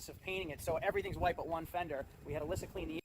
process of painting it, so everything's white but one fender. We had Alyssa clean the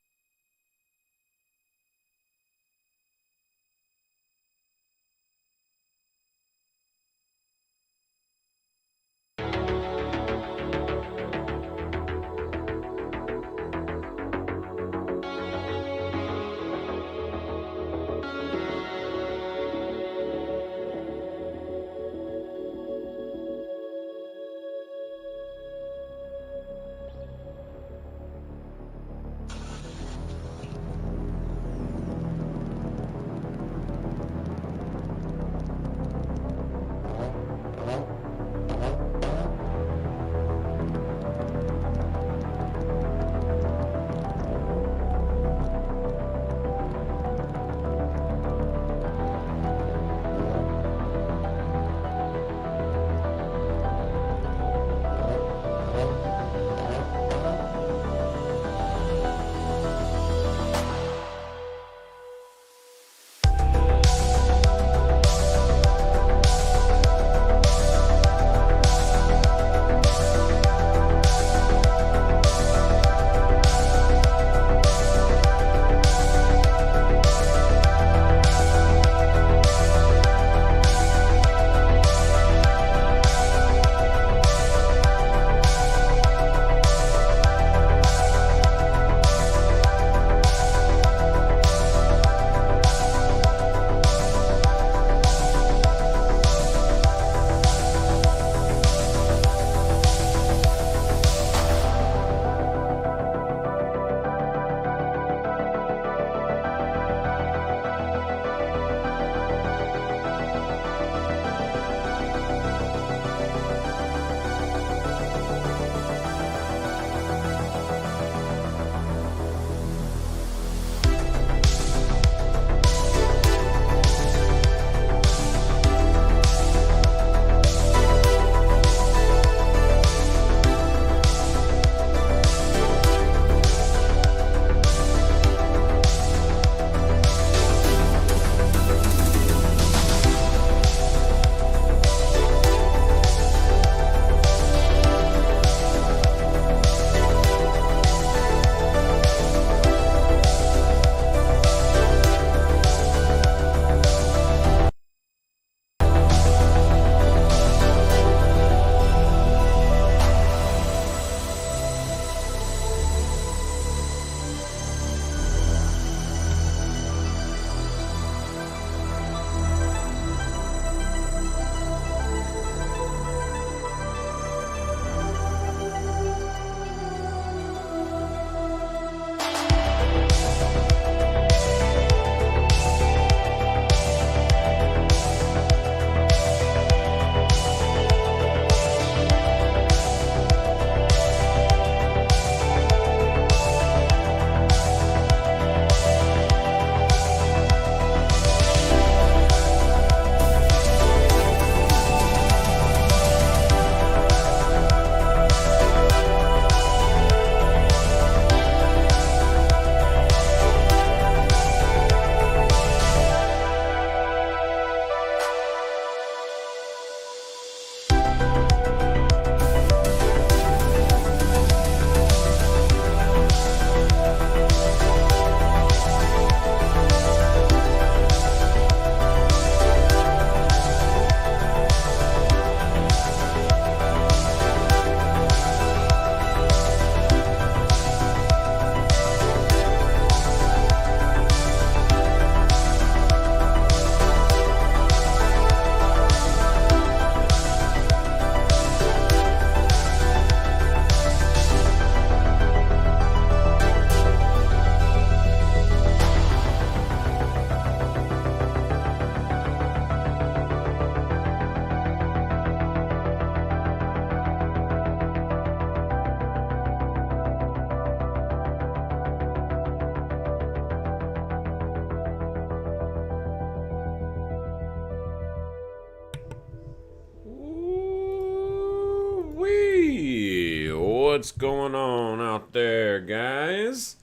What's going on out there, guys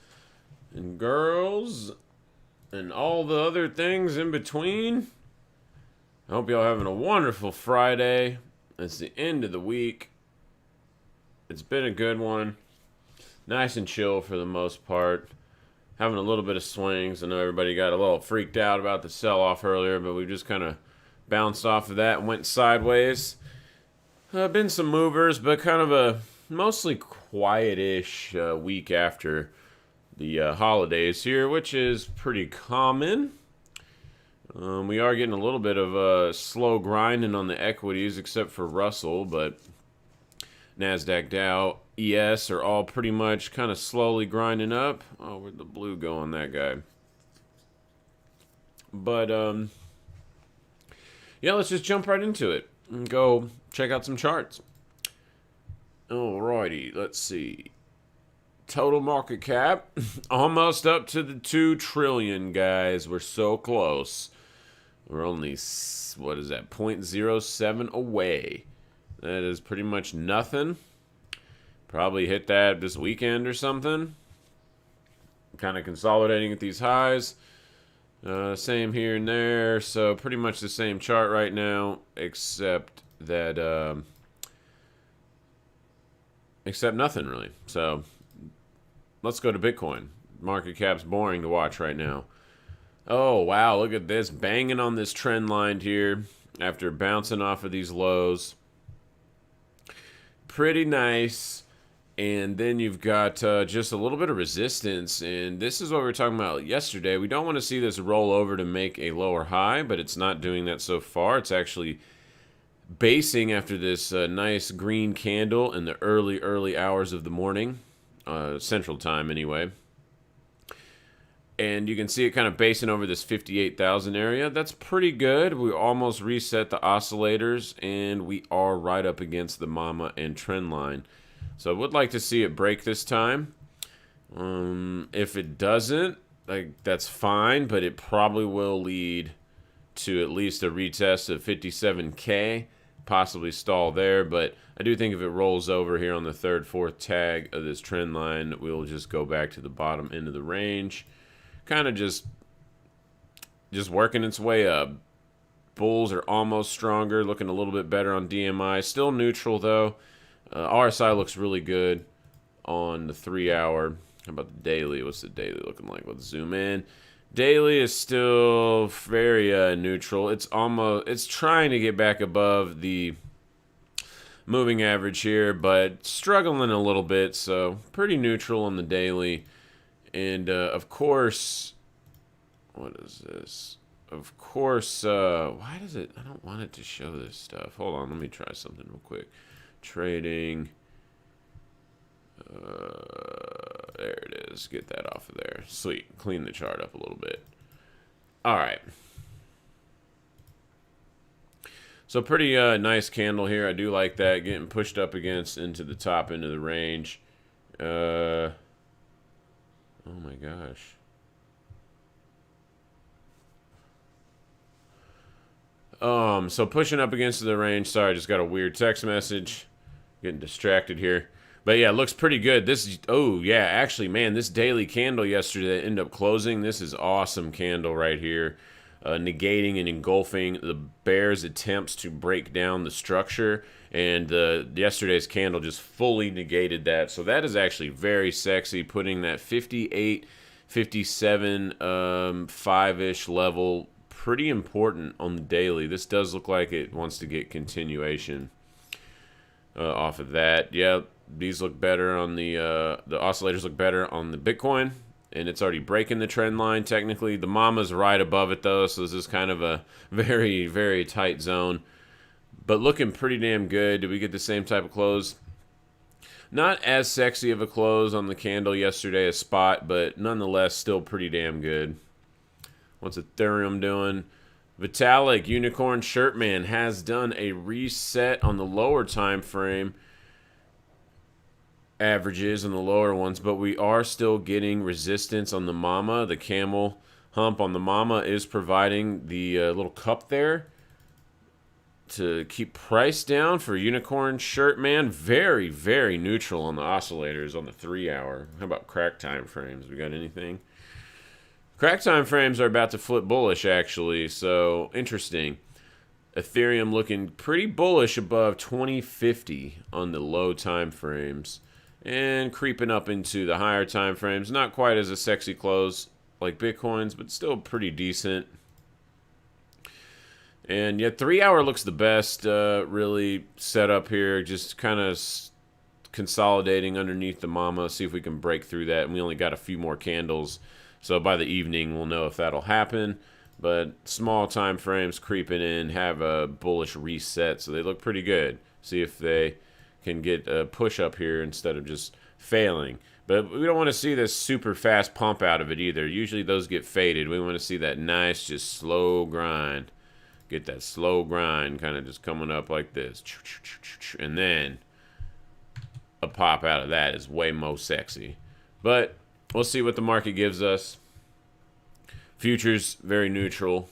and girls and all the other things in between? I hope y'all having a wonderful Friday. It's the end of the week. It's been a good one. Nice and chill for the most part. Having a little bit of swings. I know everybody got a little freaked out about the sell-off earlier, but we just kind of bounced off of that and went sideways. Been some movers, but kind of a mostly quiet-ish week after the holidays here, which is pretty common. We are getting a little bit of slow grinding on the equities, except for Russell, but NASDAQ, Dow, ES are all pretty much kind of slowly grinding up. Oh, where'd the blue go on that guy? But, yeah, let's just jump right into it and go check out some charts. Alrighty, let's see. Total market cap, almost up to the 2 trillion, guys. We're so close. We're only, what is that, 0.07 away. That is pretty much nothing. Probably hit that this weekend or something. Kind of consolidating at these highs. Same here and there. So pretty much the same chart right now, except that, except nothing really. So let's go to Bitcoin. Market cap's boring to watch right now. Oh, wow, look at this. Banging on this trend line here after bouncing off of these lows. Pretty nice. And then you've got just a little bit of resistance. And this is what we were talking about yesterday. We don't want to see this roll over to make a lower high, but it's not doing that so far. It's actually basing after this nice green candle in the early hours of the morning. Central time anyway. And you can see it kind of basing over this 58,000 area. That's pretty good. We almost reset the oscillators, and we are right up against the mama and trend line. So I would like to see it break this time. If it doesn't, that's fine, but it probably will lead to at least a retest of 57K, possibly stall there. But I do think if it rolls over here on the third, fourth tag of this trend line, we'll just go back to the bottom end of the range. Kind of just working its way up. Bulls are almost stronger, looking a little bit better on DMI. Still neutral, though. RSI looks really good on the 3 hour. How about the daily? What's the daily looking like? Let's zoom in. Daily is still very neutral. It's trying to get back above the moving average here, but struggling a little bit, so pretty neutral on the daily. And, of course, what is this? Of course, why does it, I don't want it to show this stuff. Hold on, let me try something real quick. Trading. There it is. Get that off of there. Sweet. Clean the chart up a little bit. All right. So pretty nice candle here. I do like that. Getting pushed up against into the top end of the range. Oh my gosh. So pushing up against the range. Sorry, I just got a weird text message. Getting distracted here. But yeah, it looks pretty good. This, oh yeah, actually, man, this daily candle yesterday that ended up closing. This is awesome candle right here. Negating and engulfing the bear's attempts to break down the structure. And yesterday's candle just fully negated that. So that is actually very sexy, putting that 58, 57, 5-ish level pretty important on the daily. This does look like it wants to get continuation off of that. Yeah, these look better on the oscillators look better on the Bitcoin. And it's already breaking the trend line, technically. The mama's right above it, though, so this is kind of a very, very tight zone. But looking pretty damn good. Did we get the same type of close? Not as sexy of a close on the candle yesterday as spot, but nonetheless still pretty damn good. What's Ethereum doing? Vitalik, Unicorn Shirtman, has done a reset on the lower time frame. Averages and the lower ones, but we are still getting resistance on the mama. The camel hump on the mama is providing the little cup there to keep price down for Unicorn Shirt Man. Very, very neutral on the oscillators on the 3 hour. How about crack time frames? We got anything? Crack time frames are about to flip bullish, actually, so interesting. Ethereum looking pretty bullish above 2050 on the low time frames. and creeping up into the higher time frames. Not quite as a sexy close like Bitcoin's, but still pretty decent. And yet 3 hour looks the best, really set up here, just kind of consolidating underneath the mama, see if we can break through that. And we only got a few more candles, so by the evening we'll know if that'll happen. But small time frames creeping in, have a bullish reset, so they look pretty good. See if they can get a push up here instead of just failing. But we don't want to see this super fast pump out of it either. Usually those get faded. We want to see that nice, just slow grind. Get that slow grind kind of just coming up like this. And then a pop out of that is way more sexy. But we'll see what the market gives us. Futures, very neutral.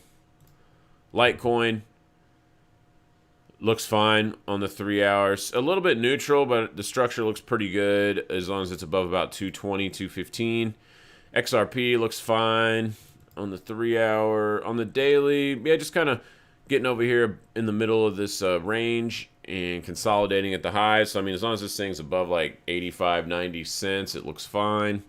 Litecoin looks fine on the 3 hours. A little bit neutral, but the structure looks pretty good as long as it's above about 220, 215. XRP looks fine on the 3 hour. On the daily, yeah, just kind of getting over here in the middle of this range and consolidating at the highs. So, I mean, as long as this thing's above like 85, 90 cents, it looks fine.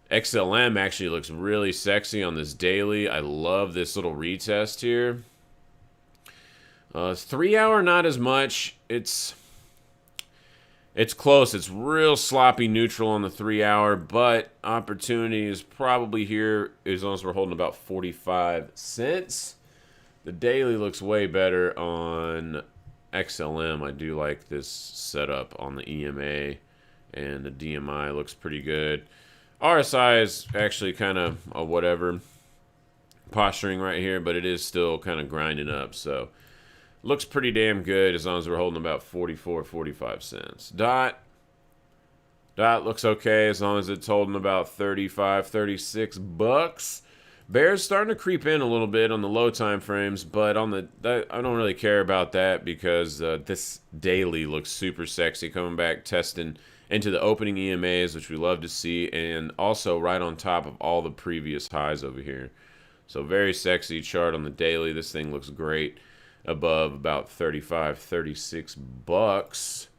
XLM actually looks really sexy on this daily. I love this little retest here. 3 hour, not as much. It's close. It's real sloppy neutral on the 3 hour, but opportunity is probably here as long as we're holding about 45 cents. The daily looks way better on XLM. I do like this setup on the EMA, and the DMI looks pretty good. RSI is actually kind of a whatever posturing right here, but it is still kind of grinding up, so looks pretty damn good as long as we're holding about 44, 45 cents. Dot looks okay as long as it's holding about 35, 36 bucks. Bear's starting to creep in a little bit on the low time frames, but on I don't really care about that because this daily looks super sexy, coming back testing into the opening EMAs, which we love to see, and also right on top of all the previous highs over here. So very sexy chart on the daily. This thing looks great above about 35, 36 bucks.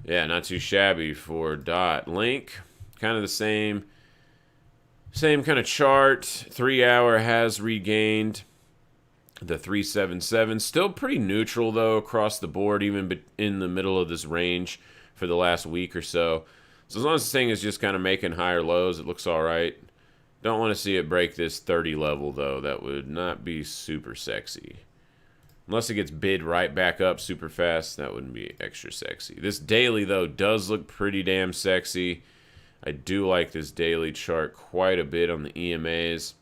Yeah, not too shabby for Dot. Link, kind of the same kind of chart. 3 hour has regained the 377. Still pretty neutral, though, across the board, even in the middle of this range for the last week or so. So as long as this thing is just kind of making higher lows, it looks all right. Don't want to see it break this 30 level, though. That would not be super sexy. Unless it gets bid right back up super fast, that wouldn't be extra sexy. This daily, though, does look pretty damn sexy. I do like this daily chart quite a bit on the EMAs.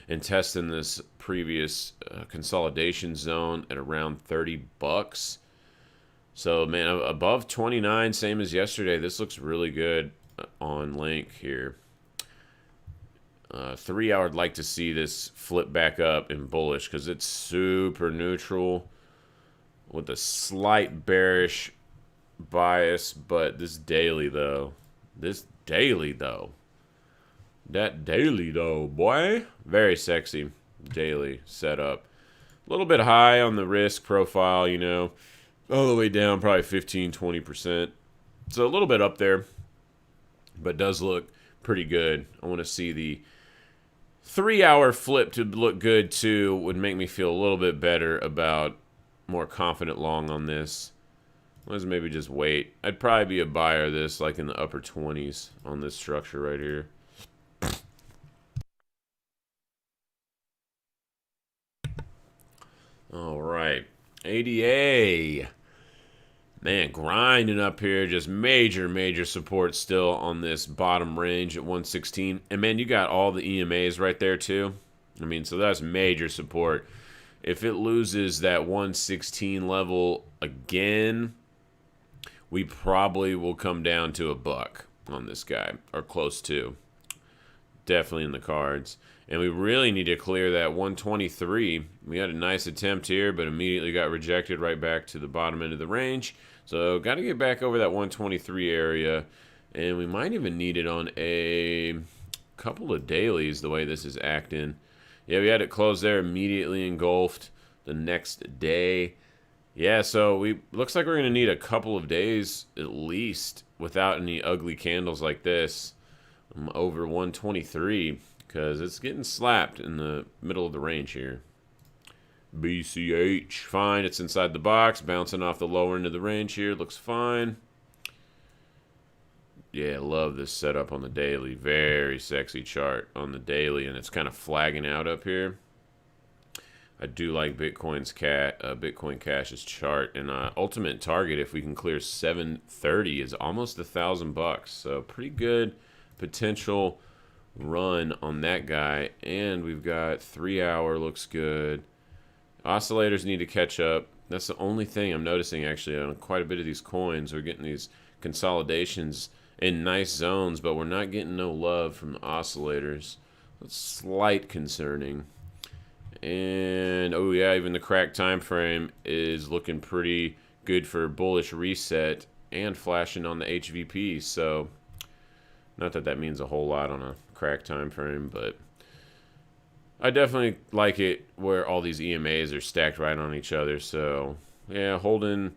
And testing this previous consolidation zone at around 30 bucks. So, man, above 29, same as yesterday. This looks really good on Link here. 3 hour, I'd like to see this flip back up in bullish because it's super neutral with a slight bearish bias. But this daily, though, that daily, though, boy, very sexy daily setup. A little bit high on the risk profile, you know, all the way down probably 15, 20%. So a little bit up there, but does look pretty good. I want to see the 3 hour flip to look good too. Would make me feel a little bit better about more confident long on this. Let's maybe just wait. I'd probably be a buyer of this like in the upper 20s on this structure right here. All right. ADA. Man, grinding up here. Just major support still on this bottom range at 116. And, man, you got all the EMAs right there, too. I mean, so that's major support. If it loses that 116 level again, we probably will come down to $1 on this guy, or close to. Definitely in the cards. And we really need to clear that 123. We had a nice attempt here, but immediately got rejected right back to the bottom end of the range. So got to get back over that 123 area. And we might even need it on a couple of dailies, the way this is acting. Yeah, we had it close there, immediately engulfed the next day. Yeah, so we looks like we're gonna need a couple of days at least without any ugly candles like this. I'm over 123 because it's getting slapped in the middle of the range here. BCH, fine. It's inside the box, bouncing off the lower end of the range here. Looks fine. Yeah, love this setup on the daily. Very sexy chart on the daily, and it's kind of flagging out up here. I do like Bitcoin Cash's chart, and ultimate target if we can clear 730 is almost $1,000. So pretty good potential run on that guy. And we've got 3 hour looks good. Oscillators need to catch up. That's the only thing I'm noticing actually on quite a bit of these coins. We're getting these consolidations in nice zones, but we're not getting no love from the oscillators. That's slight concerning. And oh yeah, even the crack time frame is looking pretty good for bullish reset and flashing on the HVP. So not that that means a whole lot on a crack time frame, but I definitely like it where all these EMAs are stacked right on each other. So yeah, holding.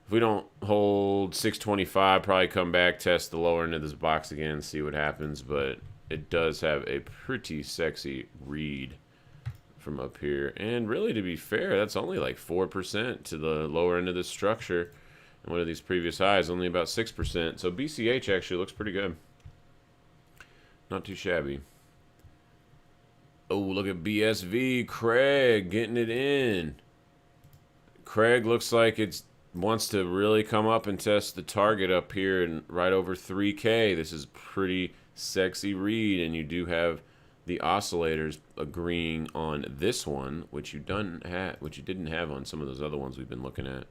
If we don't hold 625, probably come back, test the lower end of this box again, see what happens. But it does have a pretty sexy read from up here. And really, to be fair, that's only like 4% to the lower end of this structure. And one of these previous highs, only about 6%. So BCH actually looks pretty good. Not too shabby. Oh, look at BSV. Craig getting it in. Craig looks like it wants to really come up and test the target up here and right over 3K. This is pretty sexy read, and you do have the oscillators agreeing on this one, which you didn't have on some of those other ones we've been looking at.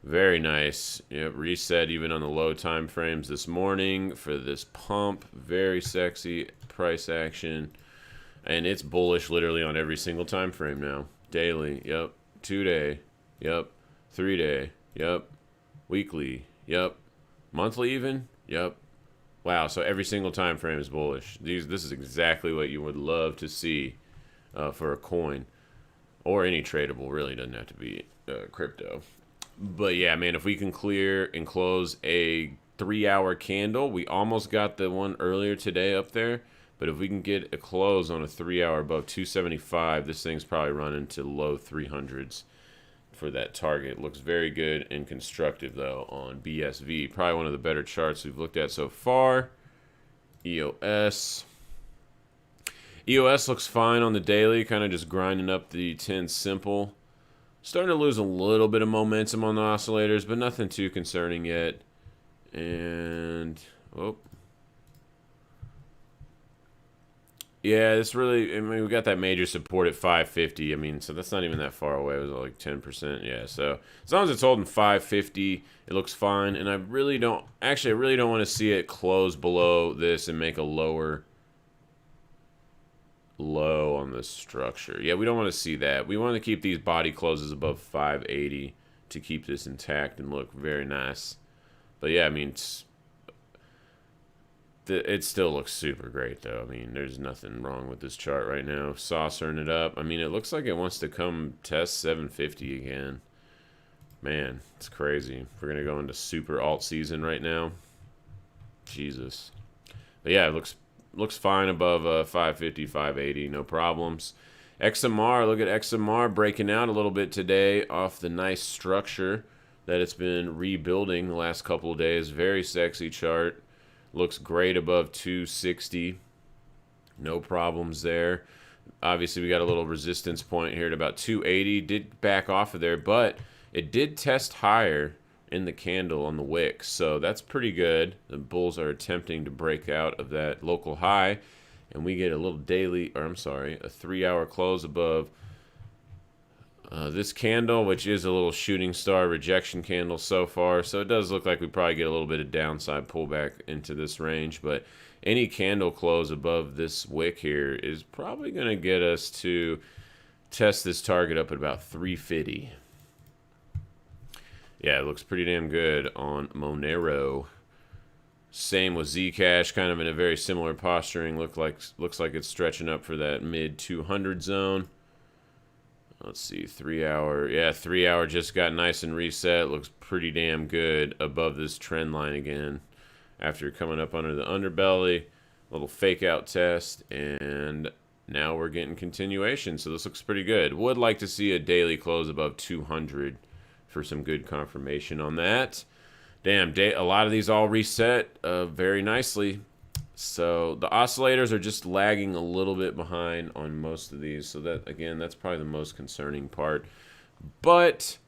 Very nice. Yep, reset even on the low time frames this morning for this pump. Very sexy price action. And it's bullish literally on every single time frame now. Daily, yep. 2-day, yep. 3-day, yep. Weekly, yep. Monthly even, yep. Wow, so every single time frame is bullish. This is exactly what you would love to see for a coin. Or any tradable, really doesn't have to be crypto. But yeah, man, if we can clear and close a 3-hour candle, we almost got the one earlier today up there. But if we can get a close on a 3-hour above 275, this thing's probably running to low 300s for that target. Looks very good and constructive, though, on BSV. Probably one of the better charts we've looked at so far. EOS. EOS looks fine on the daily, kind of just grinding up the 10 simple. Starting to lose a little bit of momentum on the oscillators, but nothing too concerning yet. And, oh. Yeah, this really, I mean, we got that major support at 550. I mean, so that's not even that far away. It was like 10%. Yeah, so as long as it's holding 550, it looks fine. And I really don't want to see it close below this and make a lower low on the structure. Yeah, we don't want to see that. We want to keep these body closes above 580 to keep this intact and look very nice. But yeah, I mean, it still looks super great, though. I mean, there's nothing wrong with this chart right now. Saucering it up. I mean, it looks like it wants to come test 750 again. Man, it's crazy. We're going to go into super alt season right now. Jesus. But yeah, it looks fine above 550, 580. No problems. XMR, look at XMR breaking out a little bit today off the nice structure that it's been rebuilding the last couple of days. Very sexy chart. Looks great above 260. No problems there. Obviously, we got a little resistance point here at about 280. Did back off of there, but it did test higher in the candle on the wick. So that's pretty good. The bulls are attempting to break out of that local high. And we get a little daily, or I'm sorry, a 3-hour close above this candle, which is a little shooting star rejection candle so far. So it does look like we probably get a little bit of downside pullback into this range. But any candle close above this wick here is probably going to get us to test this target up at about 350. Yeah, it looks pretty damn good on Monero. Same with Zcash, kind of in a very similar posturing. Looks like it's stretching up for that mid 200 zone. Let's see, 3 hour. Yeah, 3 hour just got nice and reset. Looks pretty damn good above this trend line again. After coming up under the underbelly, little fake out test, and now we're getting continuation. So this looks pretty good. Would like to see a daily close above 200 for some good confirmation on that. Damn, a lot of these all reset very nicely. So the oscillators are just lagging a little bit behind on most of these. So that, again, that's probably the most concerning part. But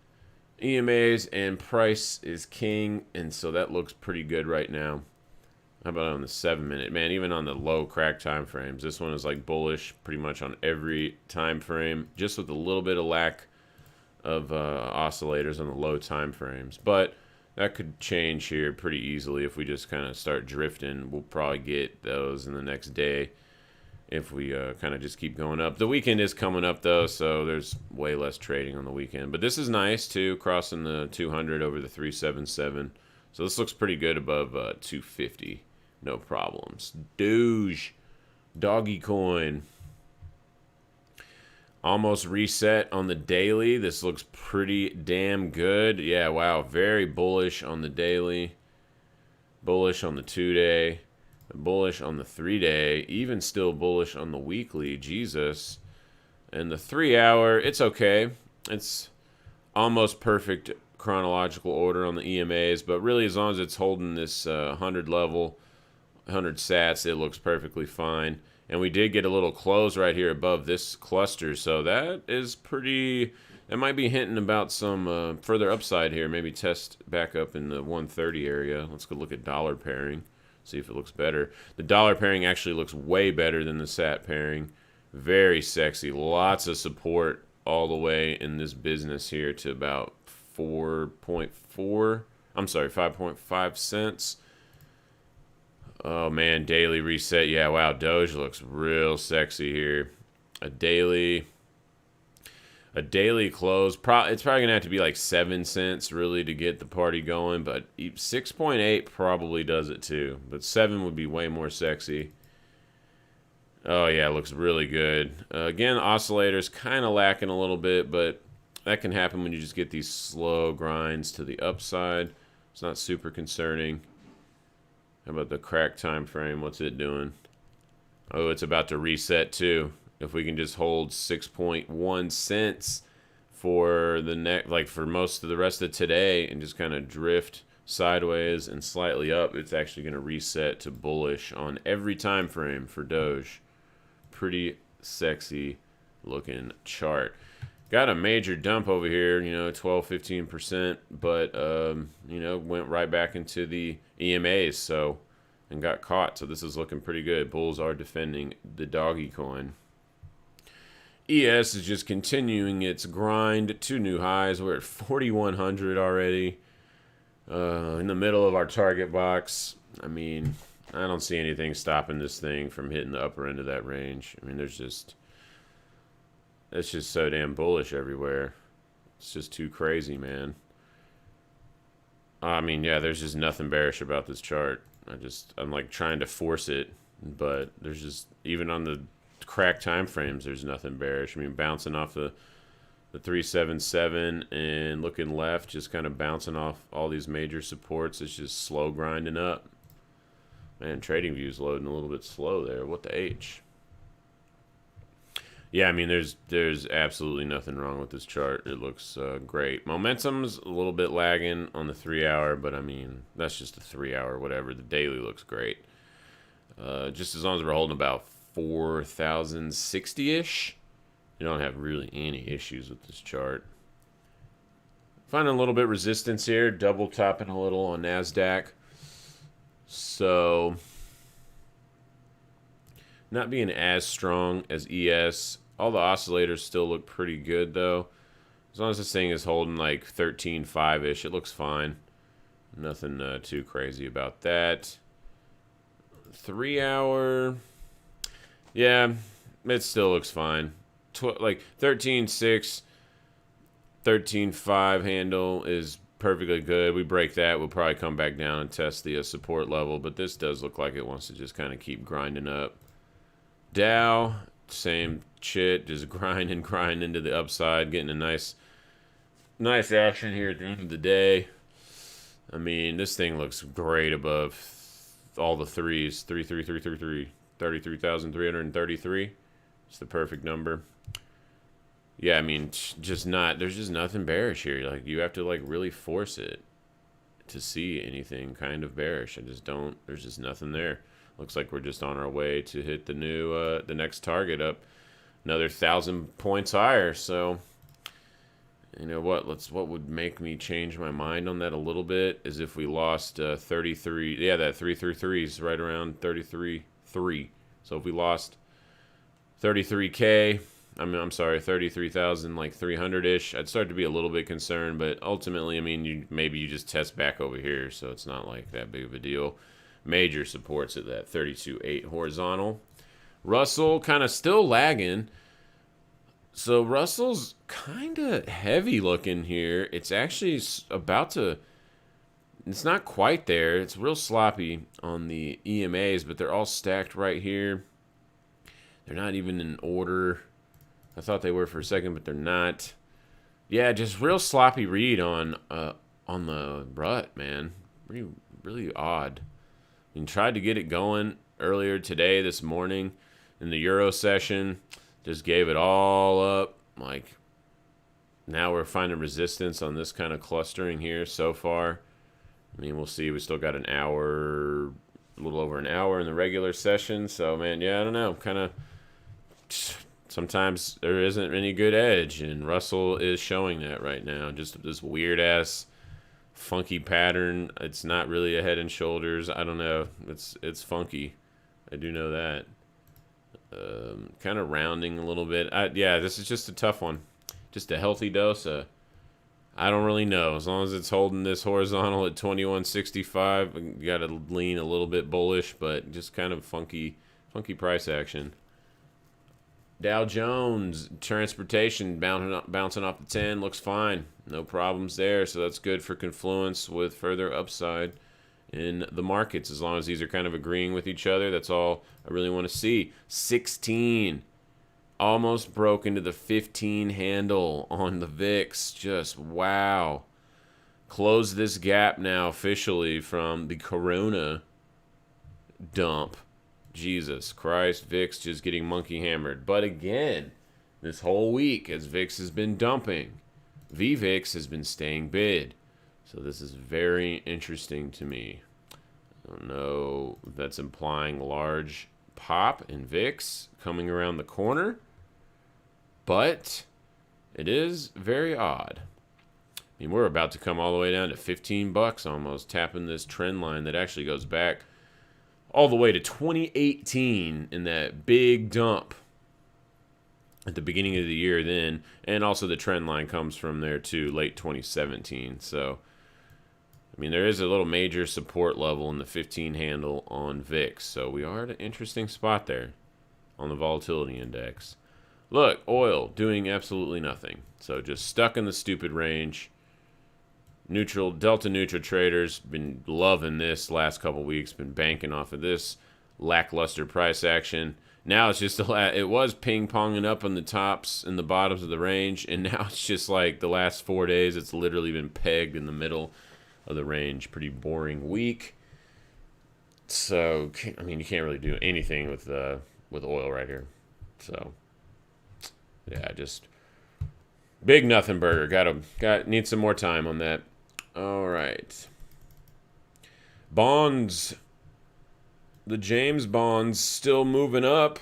EMAs and price is king, and so that looks pretty good right now. How about on the 7-minute? Man, even on the low crack time frames, this one is like bullish pretty much on every time frame, just with a little bit of lack of oscillators on the low time frames. But that could change here pretty easily if we just kind of start drifting. We'll probably get those in the next day if we kind of just keep going up. The weekend is coming up, though, so there's way less trading on the weekend. But this is nice, too, crossing the 200 over the 377. So this looks pretty good above 250. No problems. Doge. Doggy coin. Almost reset on the daily. This looks pretty damn good. Yeah, wow. Very bullish on the daily. Bullish on the 2-day. Bullish on the 3-day. Even still bullish on the weekly. Jesus. And the 3 hour, it's okay. It's almost perfect chronological order on the EMAs. But really, as long as it's holding this 100 level, 100 sats, it looks perfectly fine. And we did get a little close right here above this cluster, so that is pretty. That might be hinting about some further upside here. Maybe test back up in the 130 area. Let's go look at dollar pairing, see if it looks better. The dollar pairing actually looks way better than the sat pairing. Very sexy. Lots of support all the way in this business here to about 4.4. I'm sorry, 5.5 cents. Oh, man, daily reset. Yeah, wow, Doge looks real sexy here. A daily close. It's probably going to have to be like 7 cents, really, to get the party going. But 6.8 probably does it, too. But 7 would be way more sexy. Oh, yeah, it looks really good. Again, oscillators kind of lacking a little bit, but that can happen when you just get these slow grinds to the upside. It's not super concerning. How about the crack time frame? What's it doing? Oh, it's about to reset too. If we can just hold 6.1 cents for the for most of the rest of today and just kind of drift sideways and slightly up, it's actually going to reset to bullish on every time frame for Doge. Pretty sexy looking chart. Got a major dump over here, 12-15%, but went right back into the EMAs, and got caught. So this is looking pretty good. Bulls are defending the doggy coin. ES is just continuing its grind to new highs. We're at 4,100 already. In the middle of our target box. I mean, I don't see anything stopping this thing from hitting the upper end of that range. I mean, it's just so damn bullish everywhere. It's just too crazy, man. I mean, yeah, there's just nothing bearish about this chart. I'm like trying to force it, but there's just, even on the crack time frames, there's nothing bearish. I mean, bouncing off the 377 and looking left, just kind of bouncing off all these major supports. It's just slow grinding up. Man, TradingView's loading a little bit slow there. What the H? Yeah, I mean, there's absolutely nothing wrong with this chart. It looks great. Momentum's a little bit lagging on the 3 hour, but I mean, that's just a 3 hour, whatever. The daily looks great. Just as long as we're holding about 4,060-ish, you don't have really any issues with this chart. Finding a little bit resistance here, double topping a little on NASDAQ. So, not being as strong as ES. All the oscillators still look pretty good, though. As long as this thing is holding like 13.5-ish, it looks fine. Nothing too crazy about that. 3 hour, yeah, it still looks fine. Like 13.6, 13.5 handle is perfectly good. We break that, we'll probably come back down and test the support level, but this does look like it wants to just kind of keep grinding up. Dow, same shit, just grind into the upside, getting a nice action here at the end of the day. I mean, this thing looks great above all the threes. 33333, 33,333. It's the perfect number. Yeah, I mean, there's just nothing bearish here. Like, you have to, like, really force it to see anything kind of bearish. There's just nothing there. Looks like we're just on our way to hit the next target up another 1,000 points higher. So, you know what? What would make me change my mind on that a little bit is if we lost 33. Yeah, that 333 is right around 33.3. So if we lost 33K, I'm sorry, 33,000, like 300-ish, I'd start to be a little bit concerned. But ultimately, I mean, maybe you just test back over here, so it's not like that big of a deal. Major supports at that 32.8 horizontal. Russell kind of still lagging. So Russell's kind of heavy looking here. It's actually about to... It's not quite there. It's real sloppy on the EMAs, but they're all stacked right here. They're not even in order. I thought they were for a second, but they're not. Yeah, just real sloppy read on the rut, man. Really, really odd. I mean, tried to get it going earlier today, this morning, in the Euro session. Just gave it all up. Like, now we're finding resistance on this kind of clustering here so far. I mean, we'll see. We still got an hour, a little over an hour in the regular session. So, man, yeah, I don't know. Kind of, sometimes there isn't any good edge, and Russell is showing that right now. Just this weird-ass, funky pattern. It's not really a head and shoulders. I don't know. It's funky. I do know that. Kind of rounding a little bit. Yeah, this is just a tough one. Just a healthy dose. I don't really know. As long as it's holding this horizontal at 2165, you got to lean a little bit bullish, but just kind of funky price action. Dow Jones transportation bouncing off the 10 looks fine. No problems there. So that's good for confluence with further upside in the markets, as long as these are kind of agreeing with each other. That's all I really want to see. 16 almost broke into the 15 handle on the VIX. Just wow. Close this gap now officially from the Corona dump. Jesus Christ, VIX just getting monkey hammered. But again, this whole week as VIX has been dumping, VVIX has been staying bid. So this is very interesting to me. I don't know if that's implying large pop in VIX coming around the corner, but it is very odd. I mean, we're about to come all the way down to 15 bucks almost, tapping this trend line that actually goes back all the way to 2018 in that big dump at the beginning of the year then, and also the trend line comes from there too, late 2017. So I mean, there is a little major support level in the 15 handle on VIX. So we are at an interesting spot there on the volatility index. Look, oil doing absolutely nothing. So just stuck in the stupid range. Neutral, delta neutral traders been loving this last couple weeks, been banking off of this lackluster price action. Now it's just it was ping-ponging up on the tops and the bottoms of the range, and now it's just like the last 4 days, it's literally been pegged in the middle of the range. Pretty boring week. So I mean, you can't really do anything with oil right here. So yeah, just big nothing burger. Need some more time on that. All right. Bonds. The James bonds still moving up.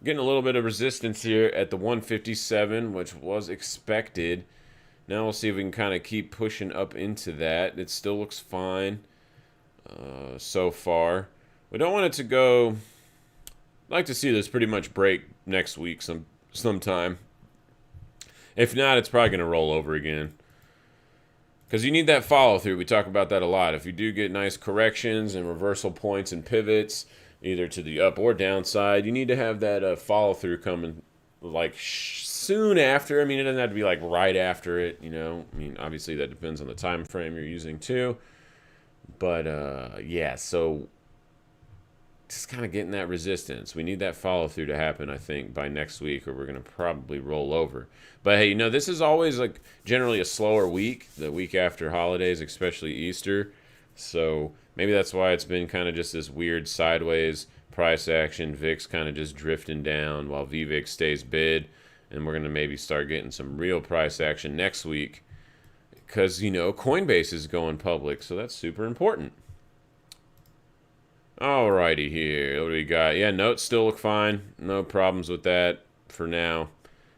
Getting a little bit of resistance here at the 157, which was expected. Now we'll see if we can kind of keep pushing up into that. It still looks fine so far. We don't want it to go... I'd like to see this pretty much break next week sometime. If not, it's probably going to roll over again. Because you need that follow-through. We talk about that a lot. If you do get nice corrections and reversal points and pivots, either to the up or downside, you need to have that follow-through coming like soon after. I mean, it doesn't have to be like right after it, you know. I mean, obviously that depends on the time frame you're using too. But yeah, so just kind of getting that resistance. We need that follow through to happen, I think, by next week, or we're going to probably roll over. But hey, this is always like generally a slower week, the week after holidays, especially Easter. So maybe that's why it's been kind of just this weird sideways price action. VIX kind of just drifting down while VVIX stays bid. And we're going to maybe start getting some real price action next week because, Coinbase is going public. So that's super important. Alrighty here. What do we got? Yeah, notes still look fine. No problems with that for now.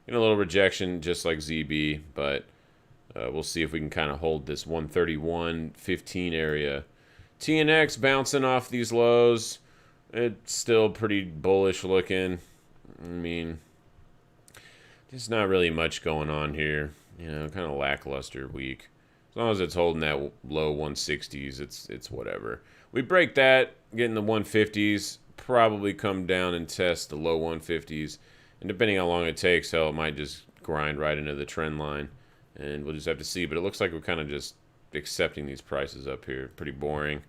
A little rejection just like ZB, but we'll see if we can kind of hold this 131.15 area. TNX bouncing off these lows. It's still pretty bullish looking. I mean, there's not really much going on here. Kind of lackluster week. As long as it's holding that low 160s, it's whatever. We break that, get in the 150s, probably come down and test the low 150s. And depending how long it takes, hell, it might just grind right into the trend line. And we'll just have to see. But it looks like we're kind of just accepting these prices up here. Pretty boring.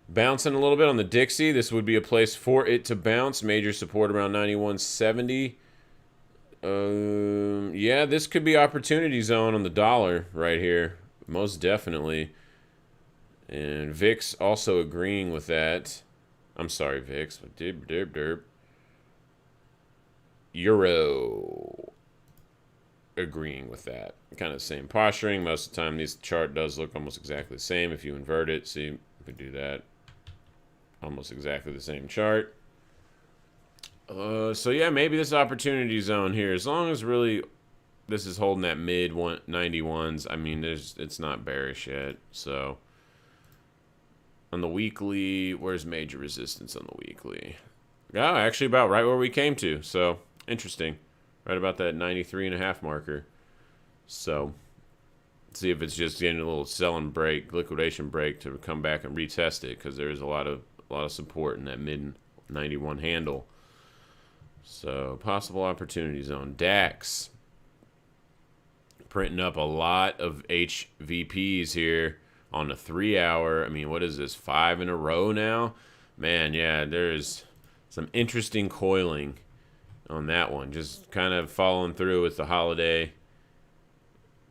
Bouncing a little bit on the Dixie. This would be a place for it to bounce. Major support around 91.70. Yeah, this could be opportunity zone on the dollar right here. Most definitely. And VIX also agreeing with that. I'm sorry, VIX. Derp. Euro agreeing with that. Kind of same posturing. Most of the time, this chart does look almost exactly the same. If you invert it, see, we do that. Almost exactly the same chart. So yeah, maybe this opportunity zone here, as long as really this is holding that mid 91s. I mean, it's not bearish yet. So on the weekly, where's major resistance on the weekly? Yeah, actually about right where we came to. So interesting, right about that 93.5 marker. So see if it's just getting a little selling break, liquidation break to come back and retest it, because there is a lot of support in that mid 91 handle. So possible opportunity zone. DAX printing up a lot of HVPs here on the 3 hour. I mean, what is this, 5 in a row now? Man, yeah, there's some interesting coiling on that one. Just kind of following through with the holiday,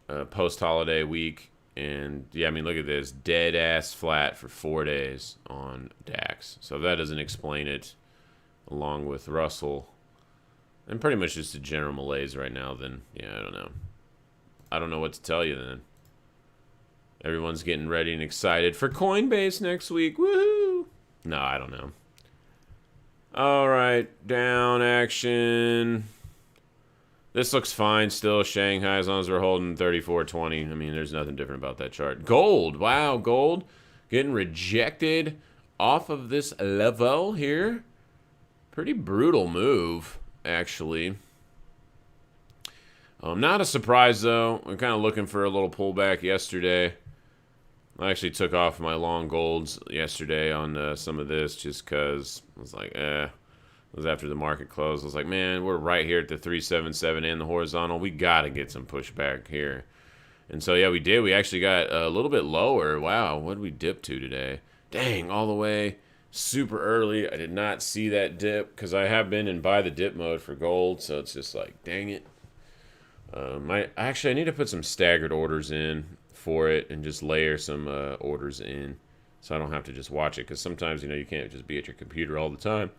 post-holiday week. And, yeah, I mean, look at this. Dead-ass flat for 4 days on DAX. So if that doesn't explain it, along with Russell, and pretty much just a general malaise right now, then, yeah, I don't know. I don't know what to tell you then. Everyone's getting ready and excited for Coinbase next week. Woohoo! No, I don't know. All right, down action. This looks fine still. Shanghai, as long as we're holding 34.20. I mean, there's nothing different about that chart. Gold. Wow, gold getting rejected off of this level here. Pretty brutal move, actually. Not a surprise, though. I'm kind of looking for a little pullback yesterday. I actually took off my long golds yesterday on some of this just because I was like, It was after the market closed. I was like, man, we're right here at the 377 and the horizontal. We got to get some pushback here. And so, yeah, we did. We actually got a little bit lower. Wow, what did we dip to today? Dang, all the way super early. I did not see that dip because I have been in buy the dip mode for gold. So it's just like, dang it. I need to put some staggered orders in for it and just layer some orders in so I don't have to just watch it, because sometimes, you can't just be at your computer all the time.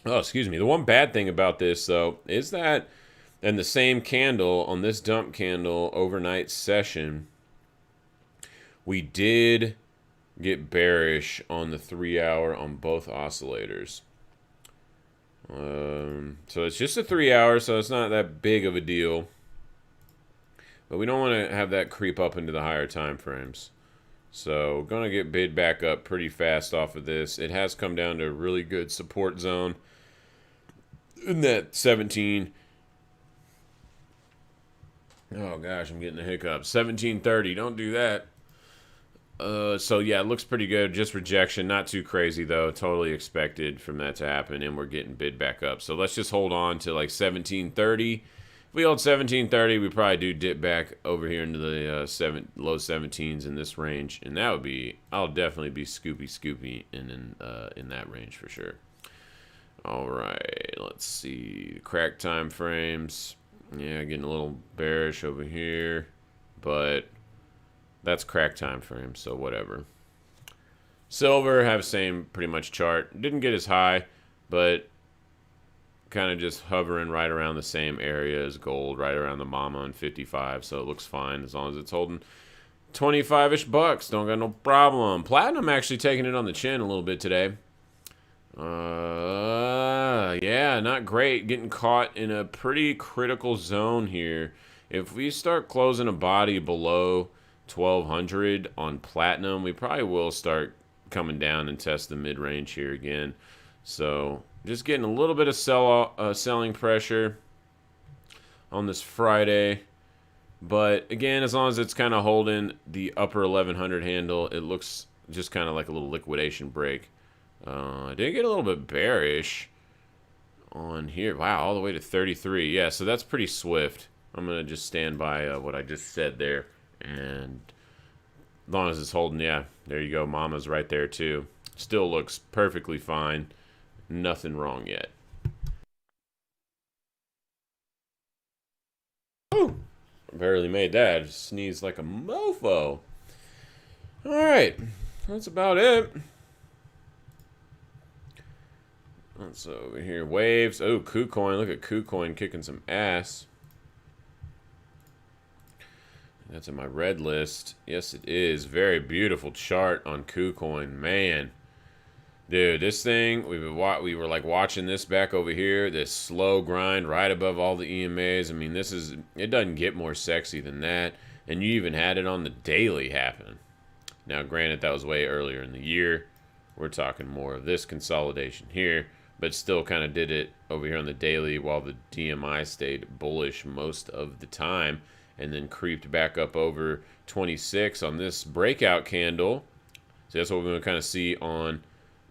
Oh, excuse me. The one bad thing about this, though, is that in the same candle, on this dump candle overnight session, we did get bearish on the 3 hour on both oscillators. So it's just a 3 hour, so it's not that big of a deal. But we don't want to have that creep up into the higher time frames. So going to get bid back up pretty fast off of this. It has come down to a really good support zone in that 17. Oh gosh, I'm getting a hiccup. 1730. Don't do that. So yeah, it looks pretty good. Just rejection, not too crazy though. Totally expected from that to happen, and we're getting bid back up. So let's just hold on to like 1730. If we hold 1730, we probably do dip back over here into the low 17s in this range, and that would be, I'll definitely be scoopy in that range for sure. All right, let's see, crack time frames. Yeah, getting a little bearish over here, but that's crack time frame, so whatever. Silver have same pretty much chart. Didn't get as high, but kind of just hovering right around the same area as gold, right around the mama and 55, so it looks fine as long as it's holding 25-ish bucks. Don't got no problem. Platinum actually taking it on the chin a little bit today. Yeah, not great. Getting caught in a pretty critical zone here. If we start closing a body below 1200 on platinum, we probably will start coming down and test the mid-range here again. So just getting a little bit of selling pressure on this Friday. But again, as long as it's kind of holding the upper 1100 handle, it looks just kind of like a little liquidation break. I did get a little bit bearish on here. Wow, all the way to 33. Yeah, so that's pretty swift. I'm going to just stand by what I just said there. And as long as it's holding, yeah, there you go. Mama's right there too. Still looks perfectly fine. Nothing wrong yet. Ooh, barely made that. I just sneezed like a mofo. All right, that's about it. Let's over here. Waves. Oh, KuCoin. Look at KuCoin kicking some ass. That's in my red list. Yes, it is. Very beautiful chart on KuCoin. Man. Dude, this thing, we were like watching this back over here. This slow grind right above all the EMAs. I mean, it doesn't get more sexy than that. And you even had it on the daily happen. Now, granted, that was way earlier in the year. We're talking more of this consolidation here. But still kind of did it over here on the daily while the DMI stayed bullish most of the time. And then creeped back up over 26 on this breakout candle. So that's what we're going to kind of see on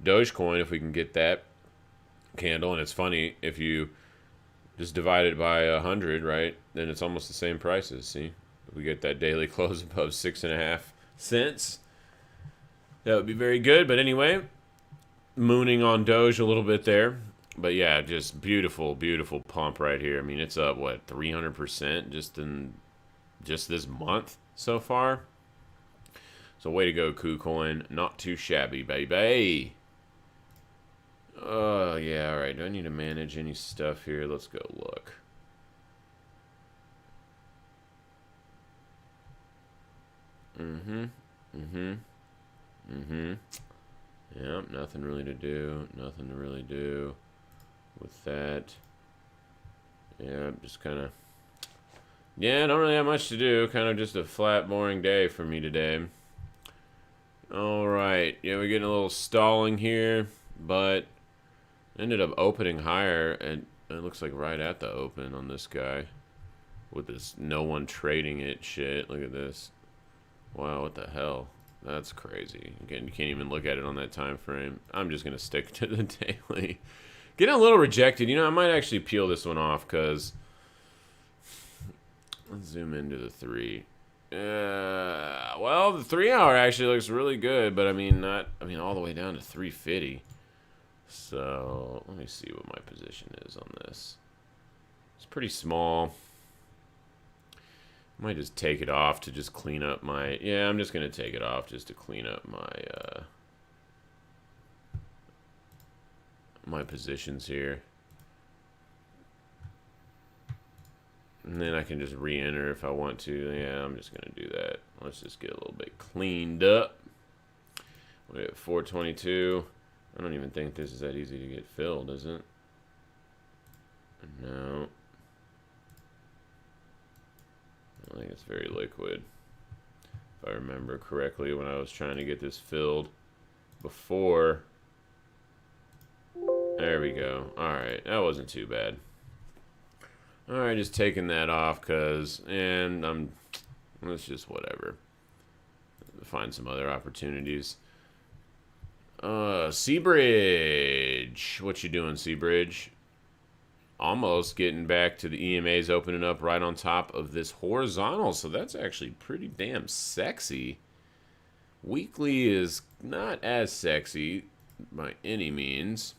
Dogecoin if we can get that candle. And it's funny, if you just divide it by 100, right, then it's almost the same prices. See, if we get that daily close above 6.5 cents, that would be very good. But anyway, mooning on Doge a little bit there. But yeah, just beautiful, beautiful pump right here. I mean, it's up, what, 300% just this month so far. So way to go, KuCoin. Not too shabby, baby. Oh, yeah, all right. Do I need to manage any stuff here? Let's go look. Yep, nothing really to do. Nothing to really do with that. Yeah, just kind of... Yeah, don't really have much to do. Kind of just a flat, boring day for me today. Alright, yeah, we're getting a little stalling here, but ended up opening higher, and it looks like right at the open on this guy. With this no one trading it shit. Look at this. Wow, what the hell? That's crazy. Again, you can't even look at it on that time frame. I'm just going to stick to the daily. Getting a little rejected. You know, I might actually peel this one off, because... Let's zoom into the 3. Well, the 3 hour actually looks really good, but I mean, all the way down to 350. So, let me see what my position is on this. It's pretty small. I might just take it off to just clean up my... Yeah, I'm just going to take it off just to clean up my, my positions here. And then I can just re-enter if I want to. Yeah, I'm just going to do that. Let's just get a little bit cleaned up. We're at 422. I don't even think this is that easy to get filled, is it? No. I think it's very liquid. If I remember correctly, when I was trying to get this filled before. There we go. Alright, that wasn't too bad. Alright, just taking that off because, it's just whatever. Find some other opportunities. Seabridge. What you doing, Seabridge? almost getting back to the EMAs opening up right on top of this horizontal. So that's actually pretty damn sexy. Weekly is not as sexy by any means.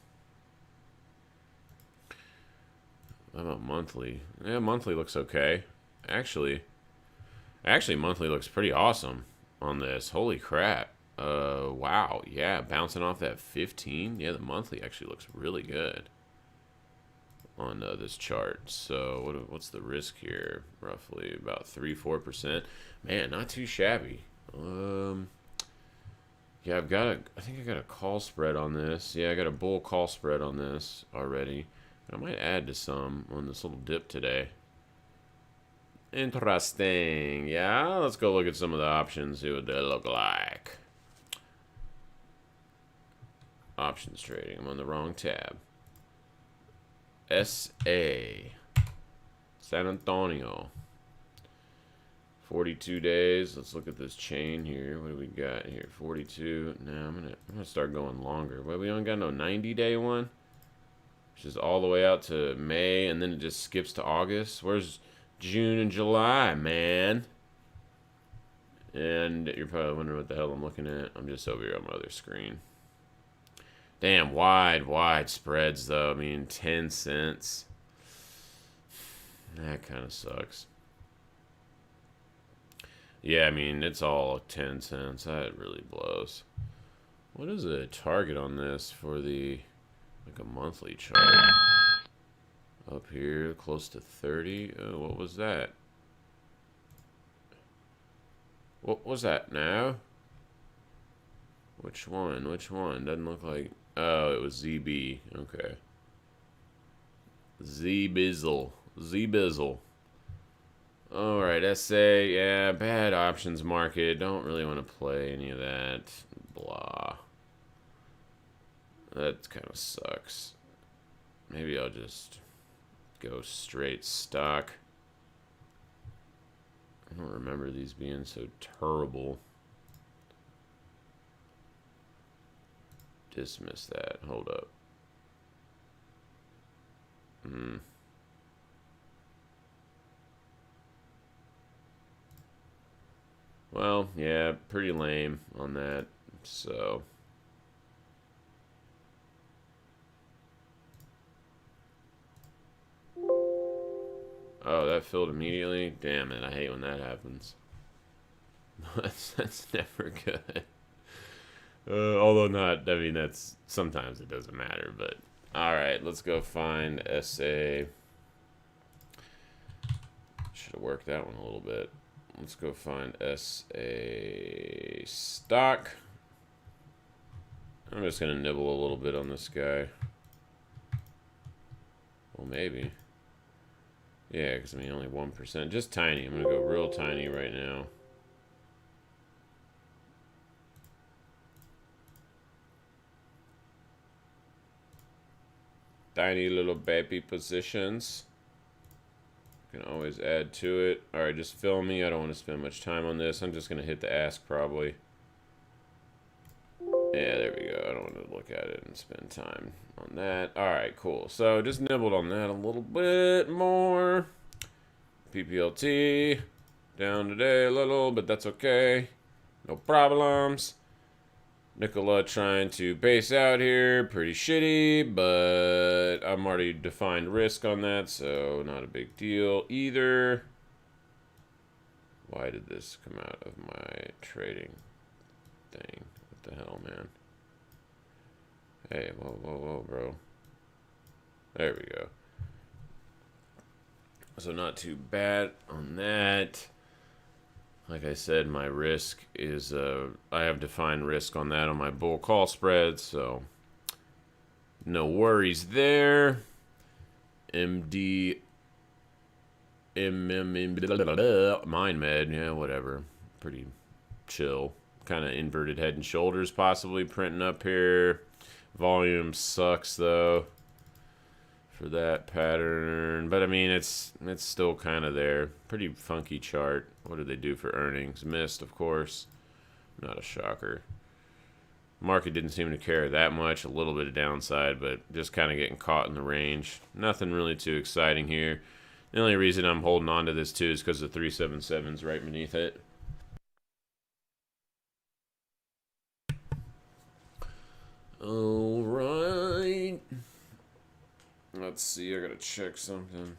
How about monthly? Yeah, monthly looks okay. Actually, monthly looks pretty awesome on this. Holy crap. Wow. Yeah, bouncing off that 15. Yeah, the monthly actually looks really good on this chart. So what's the risk here? Roughly about 3-4%. Man, not too shabby. Yeah, I think I got a call spread on this. Yeah, I got a bull call spread on this already. I might add to some on this little dip today. Interesting. Yeah, let's go look at some of the options, see what they look like. Options trading. I'm on the wrong tab. SA. San Antonio. 42 days. Let's look at this chain here. What do we got here? 42. Now I'm gonna start going longer. Well, we only got no 90-day one, which is all the way out to May, and then it just skips to August. Where's June and July, man? And you're probably wondering what the hell I'm looking at. I'm just over here on my other screen. Damn, wide spreads, though. I mean, 10 cents. That kind of sucks. Yeah, I mean, it's all 10 cents. That really blows. What is a target on this for the, like, a monthly chart? Up here, close to 30. Oh, what was that? What was that now? Which one? Doesn't look like... Oh, it was ZB. Okay. Z-Bizzle. Alright, SA. Yeah, bad options market. Don't really want to play any of that. Blah. That kind of sucks. Maybe I'll just go straight stock. I don't remember these being so terrible. Dismiss that. Hold up. Well, yeah, pretty lame on that. So... Oh, that filled immediately? Damn it, I hate when that happens. That's never good. Although not, I mean, that's, sometimes it doesn't matter, but... Alright, let's go find SA. Should have worked that one a little bit. Let's go find SA stock. I'm just going to nibble a little bit on this guy. Well, maybe. Yeah, because I mean, only 1%. Just tiny. I'm going to go real tiny right now. Tiny little baby positions. Can always add to it. Alright, just fill me. I don't want to spend much time on this. I'm just going to hit the ask probably. Yeah, there we go. I don't want to look at it and spend time on that. Alright, cool. So just nibbled on that a little bit more. PPLT. Down today a little, but that's okay. No problems. Nicola trying to base out here. Pretty shitty, but I'm already defined risk on that, so not a big deal either. Why did this come out of my trading thing? What the hell, man? Hey, whoa, bro. There we go. So not too bad on that. Like I said, my risk is, I have defined risk on that on my bull call spread, so no worries there. MD, Mind Med, yeah, whatever. Pretty chill. Kind of inverted head and shoulders possibly printing up here. Volume sucks, though, for that pattern. But, I mean, it's still kind of there. Pretty funky chart. What did they do for earnings? Missed, of course. Not a shocker. Market didn't seem to care that much. A little bit of downside, but just kind of getting caught in the range. Nothing really too exciting here. The only reason I'm holding on to this too is because the 377's right beneath it. All right. Let's see. I gotta check something.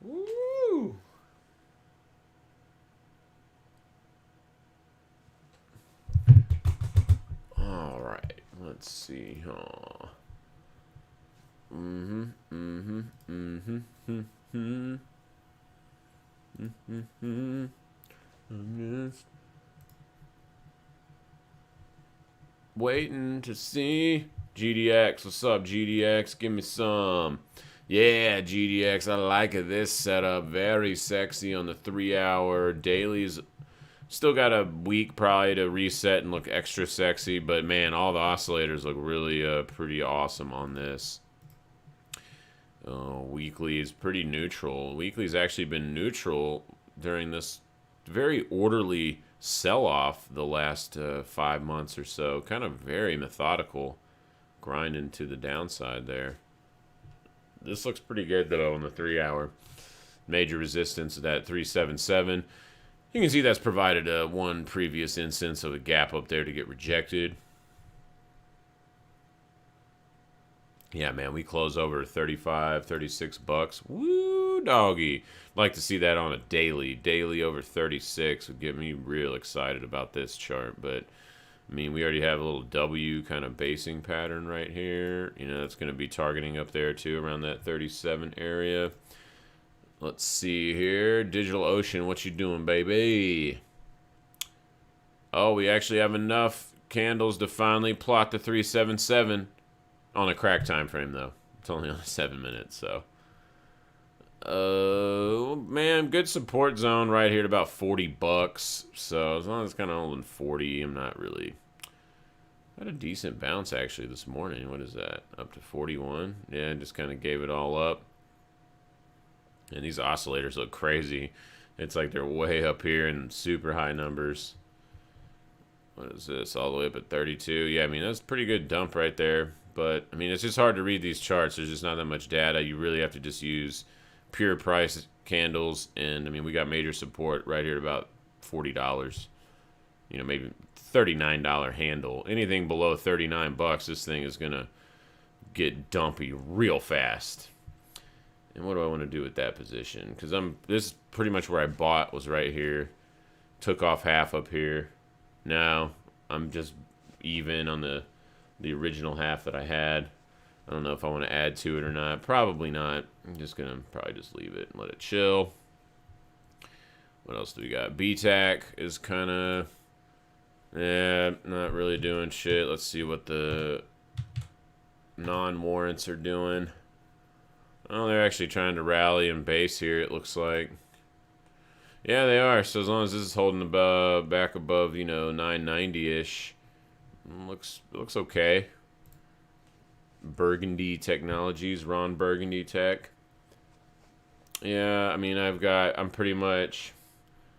Woo! All right. Let's see. Waiting to see GDX. What's up, GDX? Give me some. Yeah, GDX. I like it. This setup. Very sexy on the 3-hour. Dailies still got a week probably to reset and look extra sexy. But, man, all the oscillators look really pretty awesome on this. Weekly is pretty neutral. Weekly's actually been neutral during this very orderly sell-off the last 5 months or so. Kind of very methodical, grinding to the downside there. This looks pretty good, though, on the 3-hour. Major resistance at that 377. You can see that's provided one previous instance of a gap up there to get rejected. Yeah, man, we close over 35, 36 bucks. Woo, doggy. Like to see that on a daily. Daily over 36 would get me real excited about this chart. But, I mean, we already have a little W kind of basing pattern right here. You know, that's going to be targeting up there, too, around that 37 area. Let's see here. DigitalOcean, what you doing, baby? Oh, we actually have enough candles to finally plot the 377. On a crack time frame, though. It's only on a 7 minutes, so. Man, good support zone right here at about 40 bucks. So, as long as it's kind of holding 40, I'm not really. Had a decent bounce, actually, this morning. What is that? Up to 41? Yeah, just kind of gave it all up. And these oscillators look crazy. It's like they're way up here in super high numbers. What is this? All the way up at 32. Yeah, I mean, that's a pretty good dump right there. But, I mean, it's just hard to read these charts. There's just not that much data. You really have to just use pure price candles. And, I mean, we got major support right here at about $40. You know, maybe $39 handle. Anything below 39 bucks, this thing is going to get dumpy real fast. And what do I want to do with that position? Because this is pretty much where I bought, was right here. Took off half up here. Now, I'm just even on the original half that I had. I don't know if I want to add to it or not. Probably not. I'm just going to probably just leave it and let it chill. What else do we got? BTAC is kind of, not really doing shit. Let's see what the non-warrants are doing. Oh, they're actually trying to rally and base here, it looks like. Yeah, they are. So as long as this is holding above, back above, you know, 990-ish, looks okay. Burgundy Technologies, Ron Burgundy Tech. Yeah, I mean, I'm pretty much,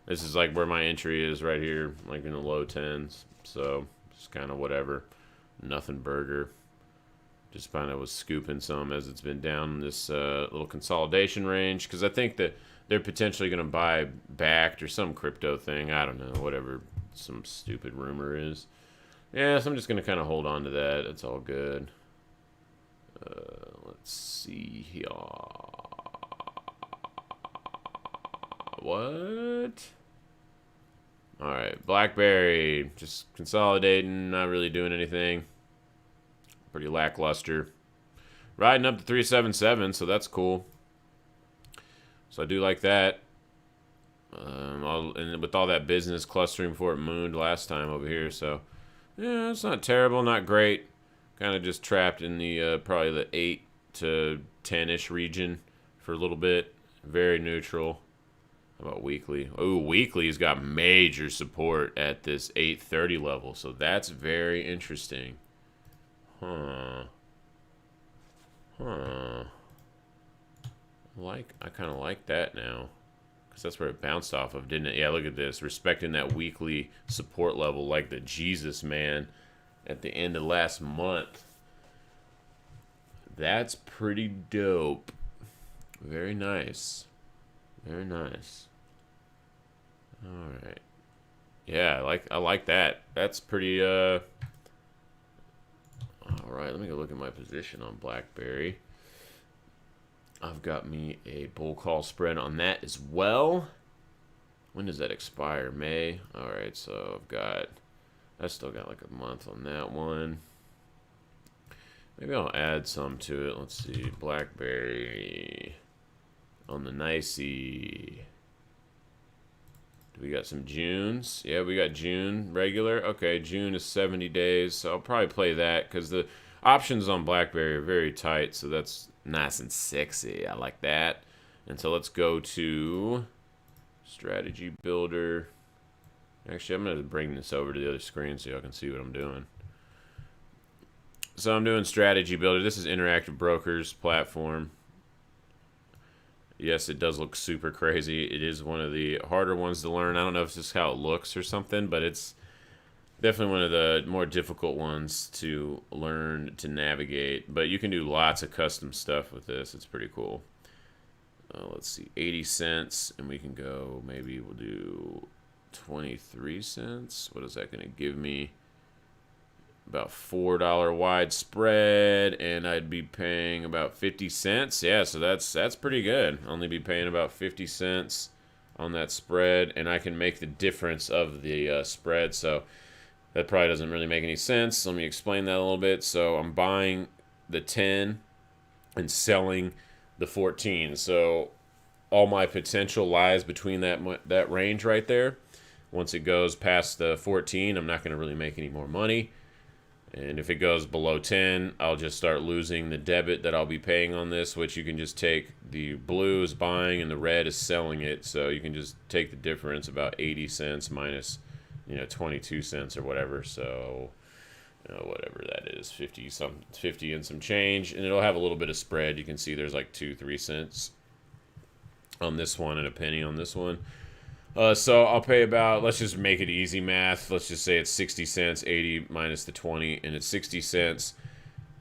this is like where my entry is right here, like in the low 10s. So, just kind of whatever. Nothing burger. Just kind of was scooping some as it's been down in this little consolidation range. Because I think that they're potentially going to buy backed or some crypto thing. I don't know, whatever some stupid rumor is. Yeah, so I'm just going to kind of hold on to that. It's all good. Let's see here. What? Alright, BlackBerry. Just consolidating, not really doing anything. Pretty lackluster. Riding up to 377, so that's cool. So I do like that. And with all that business clustering before it mooned last time over here, so yeah, it's not terrible, not great. Kind of just trapped in the probably the 8 to 10-ish region for a little bit. Very neutral. How about weekly? Oh, weekly's got major support at this 830 level, so that's very interesting. Huh. Huh. I kind of like that now. Because that's where it bounced off of, didn't it? Yeah, look at this. Respecting that weekly support level like the Jesus man at the end of last month. That's pretty dope. Very nice. Very nice. All right. Yeah, I like that. That's pretty all right, let me go look at my position on BlackBerry. I've got me a bull call spread on that as well. When does that expire? May. All right, so I still got like a month on that one. Maybe I'll add some to it. Let's see, BlackBerry on the Nicey. We got some Junes. Yeah, we got June regular. Okay, June is 70 days, so I'll probably play that because the options on BlackBerry are very tight, so that's nice and sexy. I like that. And so let's go to Strategy Builder. Actually, I'm going to bring this over to the other screen so y'all can see what I'm doing. So I'm doing Strategy Builder. This is Interactive Brokers platform. Yes, it does look super crazy. It is one of the harder ones to learn. I don't know if it's just how it looks or something, but it's definitely one of the more difficult ones to learn to navigate. But you can do lots of custom stuff with this. It's pretty cool. Let's see, 80 cents, and we can go, maybe we'll do 23 cents. What is that going to give me? About $4 wide spread, and I'd be paying about 50 cents. Yeah, so that's pretty good. Only be paying about 50 cents on that spread, and I can make the difference of the spread. So that probably doesn't really make any sense. Let me explain that a little bit. So I'm buying the 10 and selling the 14. So all my potential lies between that range right there. Once it goes past the 14, I'm not going to really make any more money. And if it goes below 10, I'll just start losing the debit that I'll be paying on this, which you can just take the blue is buying and the red is selling it. So you can just take the difference, about 80 cents minus, 22 cents or whatever. So, whatever that is, 50 and some change. And it'll have a little bit of spread. You can see there's like 2-3 cents on this one and a penny on this one. So I'll pay about, let's just make it easy math. Let's just say it's 60 cents, 80 minus the 20, and it's 60 cents.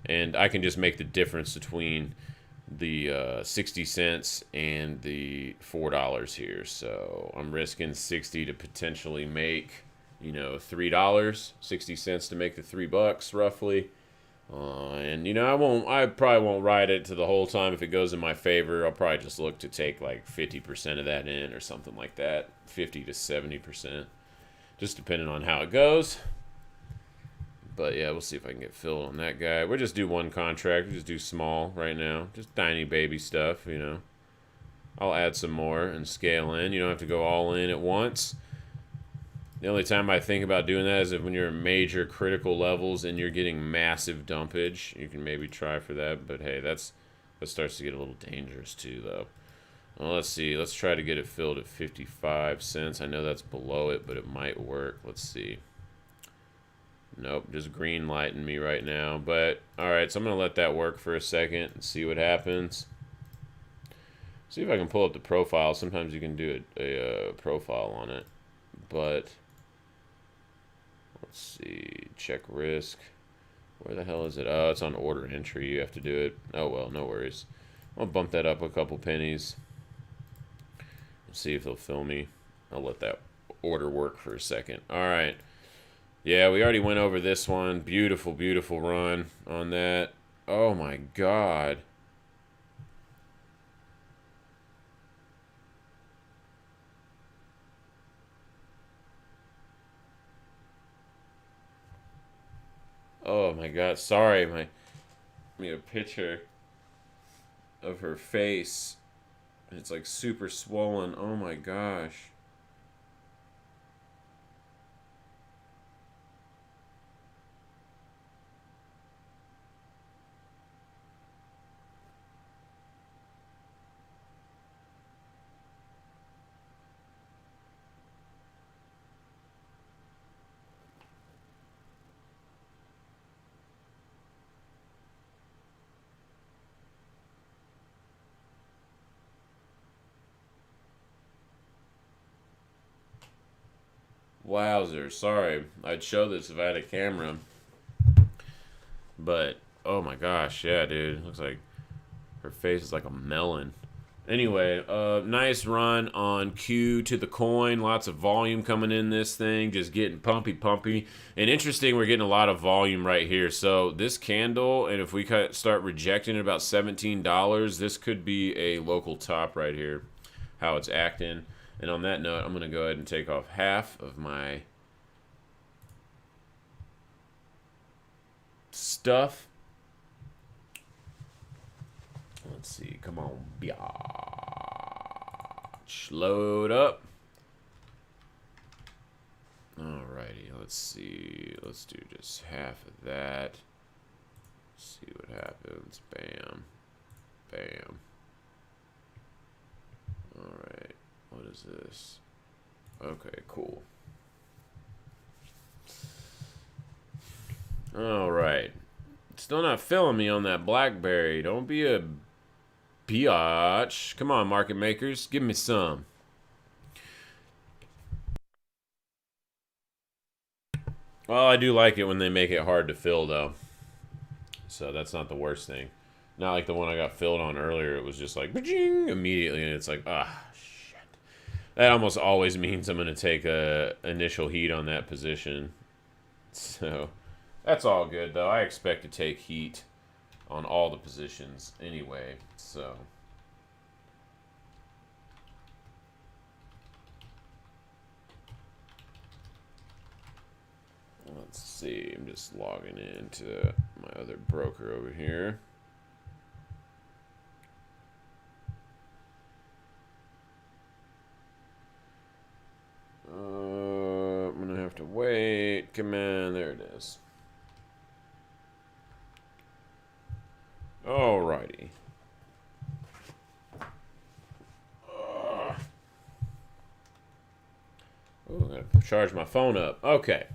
And I can just make the difference between the 60 cents and the $4 here. So I'm risking 60 to potentially make, $3, 60 cents to make the $3 roughly. And I probably won't ride it to the whole time. If it goes in my favor, I'll probably just look to take like 50% of that in or something like that, 50 to 70%, just depending on how it goes. But yeah, we'll see if I can get filled on that guy. We'll just do one contract. We'll just do small right now, just tiny baby stuff. I'll add some more and scale in. You don't have to go all in at once. The only time I think about doing that is if when you're in major critical levels and you're getting massive dumpage. You can maybe try for that, but hey, that starts to get a little dangerous too, though. Well, let's see. Let's try to get it filled at 55 cents. I know that's below it, but it might work. Let's see. Nope, just green lighting me right now. But, all right, so I'm going to let that work for a second and see what happens. See if I can pull up the profile. Sometimes you can do a profile on it, but... Let's see, check risk. Where the hell is it? Oh, it's on order entry. You have to do it. Oh, well, no worries. I'll bump that up a couple pennies. Let's see if they'll fill me. I'll let that order work for a second. All right. Yeah, we already went over this one. Beautiful, beautiful run on that. Oh, my God. Oh my God, sorry, a picture of her face. It's like super swollen. Oh my gosh. Wowzer. Sorry. I'd show this if I had a camera. But, oh my gosh. Yeah, dude. Looks like her face is like a melon. Anyway, nice run on Q to the coin. Lots of volume coming in this thing. Just getting pumpy. And interesting, we're getting a lot of volume right here. So this candle, and if we start rejecting it about $17, this could be a local top right here. How it's acting. And on that note, I'm going to go ahead and take off half of my stuff. Let's see. Come on, biatch. Load up. Alrighty. Let's see. Let's do just half of that. See what happens. Bam. Bam. Alright. What is this? Okay, cool. Alright. Still not filling me on that BlackBerry. Don't be a biatch. Come on, market makers. Give me some. Well, I do like it when they make it hard to fill, though. So that's not the worst thing. Not like the one I got filled on earlier. It was just like, immediately, and it's like, shit. That almost always means I'm going to take a initial heat on that position. So that's all good, though. I expect to take heat on all the positions anyway, so. Let's see. I'm just logging into my other broker over here. I'm going to have to wait. Come on. There it is. Alrighty. Oh, I'm going to charge my phone up. Okay.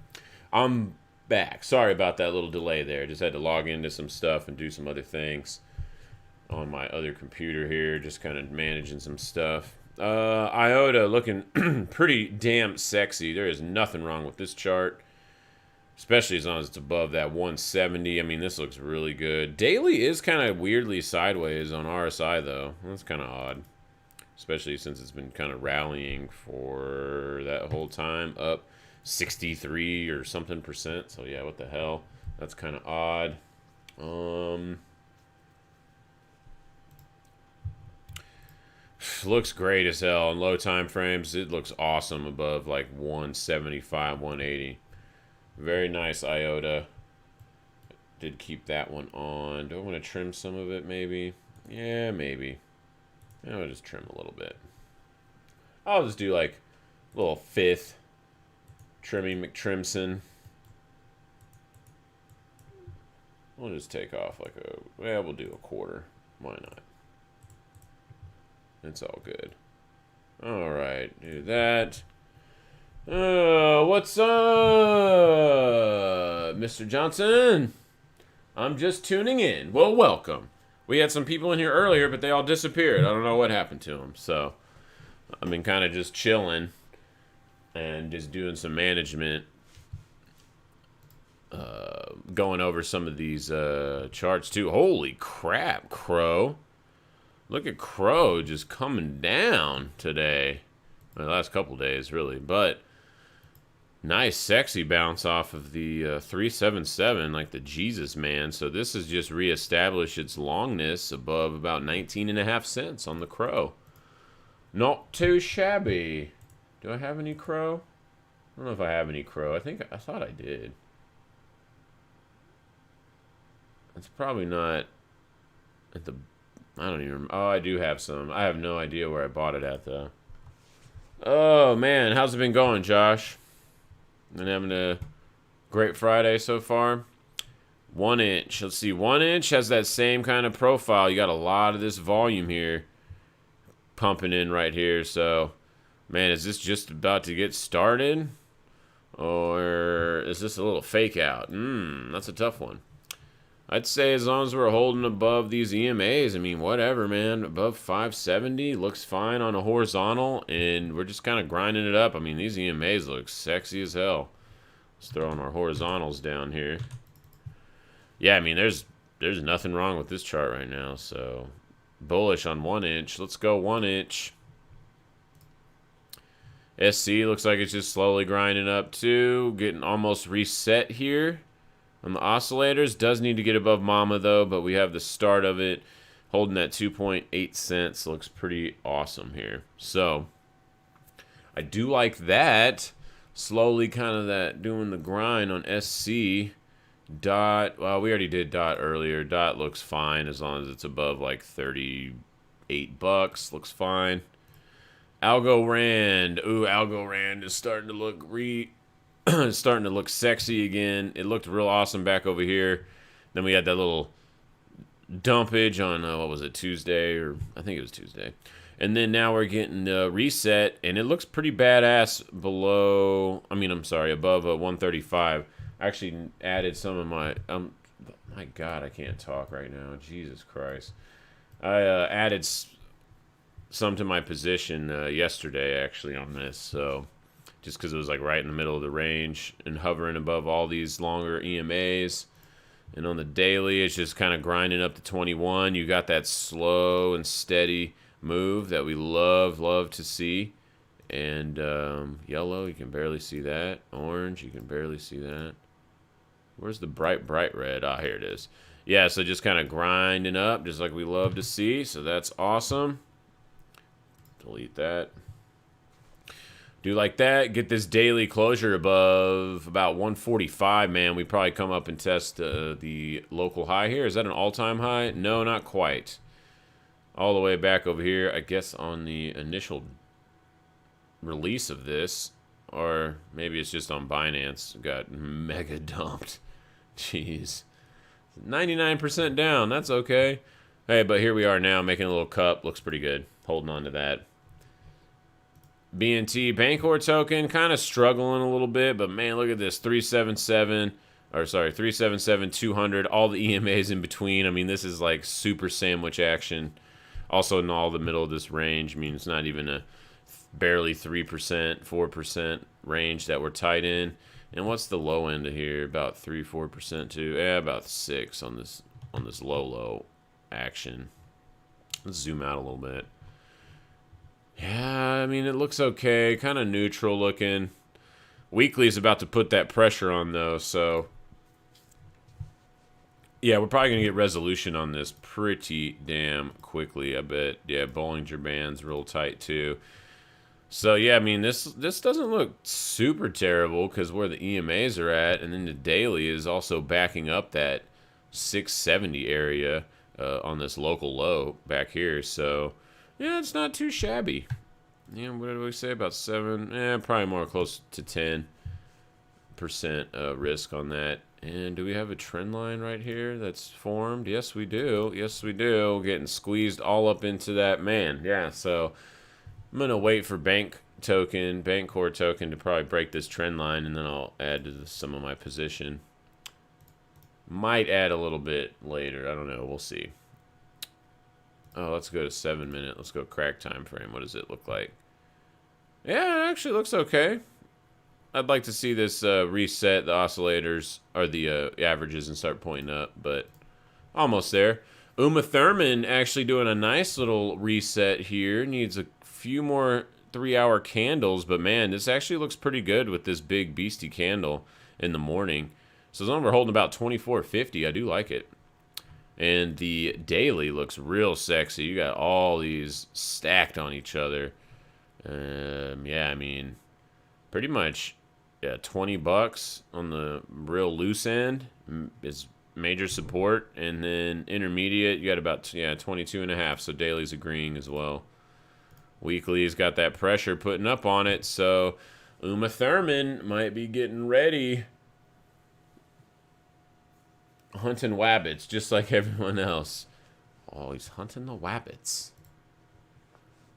I'm back. Sorry about that little delay there. Just had to log into some stuff and do some other things on my other computer here. Just kind of managing some stuff. IOTA looking pretty damn sexy. There is nothing wrong with this chart. Especially as long as it's above that 170. I mean, this looks really good. Daily is kind of weirdly sideways on RSI, though. That's kind of odd. Especially since it's been kind of rallying for that whole time. Up 63 or something %. So, yeah, what the hell? That's kind of odd. Looks great as hell. In low time frames, it looks awesome above like 175, 180. Very nice IOTA. Did keep that one on. Do I want to trim some of it maybe? Yeah, maybe. I'll just trim a little bit. I'll just do like a little fifth Trimmy McTrimson. We'll just take off like we'll do a quarter. Why not? It's all good. Alright, do that. What's up, Mr. Johnson? I'm just tuning in. Well, welcome. We had some people in here earlier, but they all disappeared. I don't know what happened to them. So, I've been kind of just chilling and just doing some management. Going over some of these charts, too. Holy crap, Crow. Look at Crow just coming down today. The last couple days, really. But nice, sexy bounce off of the 377, like the Jesus man. So this has just reestablished its longness above about 19.5 cents on the Crow. Not too shabby. Do I have any Crow? I don't know if I have any Crow. I thought I did. It's probably not at the... I don't even... Oh, I do have some. I have no idea where I bought it at, though. Oh, man. How's it been going, Josh? Been having a great Friday so far? 1 inch. Let's see. 1 inch has that same kind of profile. You got a lot of this volume here pumping in right here. So, man, is this just about to get started? Or is this a little fake out? That's a tough one. I'd say as long as we're holding above these EMAs, I mean, whatever, man. Above 570 looks fine on a horizontal, and we're just kind of grinding it up. I mean, these EMAs look sexy as hell. Let's throw in our horizontals down here. Yeah, I mean, there's nothing wrong with this chart right now, so bullish on 1 inch. Let's go 1 inch. SC looks like it's just slowly grinding up too, getting almost reset here. On the oscillators, does need to get above mama though, but we have the start of it holding at 2.8 cents. Looks pretty awesome here. So I do like that. Slowly kind of that doing the grind on SC. Dot, well, we already did dot earlier. Dot looks fine as long as it's above like 38 bucks. Looks fine. Algo Rand. Ooh, Algo Rand is starting to look starting to look sexy again. It looked real awesome back over here. Then we had that little dumpage on, what was it, Tuesday? Or I think it was Tuesday. And then now we're getting reset, and it looks pretty badass below, above 135. I actually added some of my, my God, I can't talk right now. Jesus Christ. I added some to my position yesterday, actually, on this, so just because it was like right in the middle of the range and hovering above all these longer EMAs. And on the daily, it's just kind of grinding up to 21. You got that slow and steady move that we love to see. And yellow, you can barely see that. Orange, you can barely see that. Where's the bright red? Ah, here it is. Yeah, so just kind of grinding up, just like we love to see. So that's awesome. Delete that. Do like that. Get this daily closure above about 145, man. We probably come up and test the local high here. Is that an all-time high? No, not quite. All the way back over here, I guess on the initial release of this. Or maybe it's just on Binance. Got mega dumped. Jeez. 99% down. That's okay. Hey, but here we are now making a little cup. Looks pretty good. Holding on to that. BNT Bancor token kind of struggling a little bit, but man, look at this 377 200, all the EMAs in between. I mean, this is like super sandwich action. Also in all the middle of this range. I mean, it's not even a barely 3%, 4% range that we're tight in. And what's the low end of here? About 3-4% too. Yeah, about 6 on this low action. Let's zoom out a little bit. Yeah, I mean, it looks okay. Kind of neutral looking. Weekly is about to put that pressure on, though, so... Yeah, we're probably going to get resolution on this pretty damn quickly, I bet. Yeah, Bollinger Band's real tight, too. So, yeah, I mean, this doesn't look super terrible because where the EMAs are at, and then the daily is also backing up that 670 area on this local low back here, so... Yeah, it's not too shabby. Yeah, what did we say? About 7? Probably more close to 10% risk on that. And do we have a trend line right here that's formed? Yes, we do. Yes, we do. Getting squeezed all up into that, man. Yeah, so I'm going to wait for Bancor token to probably break this trend line, and then I'll add to some of my position. Might add a little bit later. I don't know. We'll see. Oh, let's go to 7 minute. Let's go crack time frame. What does it look like? Yeah, it actually looks okay. I'd like to see this reset the oscillators or the averages and start pointing up, but almost there. Uma Thurman actually doing a nice little reset here. Needs a few more 3-hour candles, but man, this actually looks pretty good with this big beastie candle in the morning. So as long as we're holding about 24.50, I do like it. And the daily looks real sexy. You got all these stacked on each other. Yeah, I mean, pretty much, yeah, 20 bucks on the real loose end is major support. And then intermediate, you got about, 22.5. So daily's agreeing as well. Weekly's got that pressure putting up on it. So Uma Thurman might be getting ready. Hunting wabbits, just like everyone else. Oh, he's hunting the wabbits.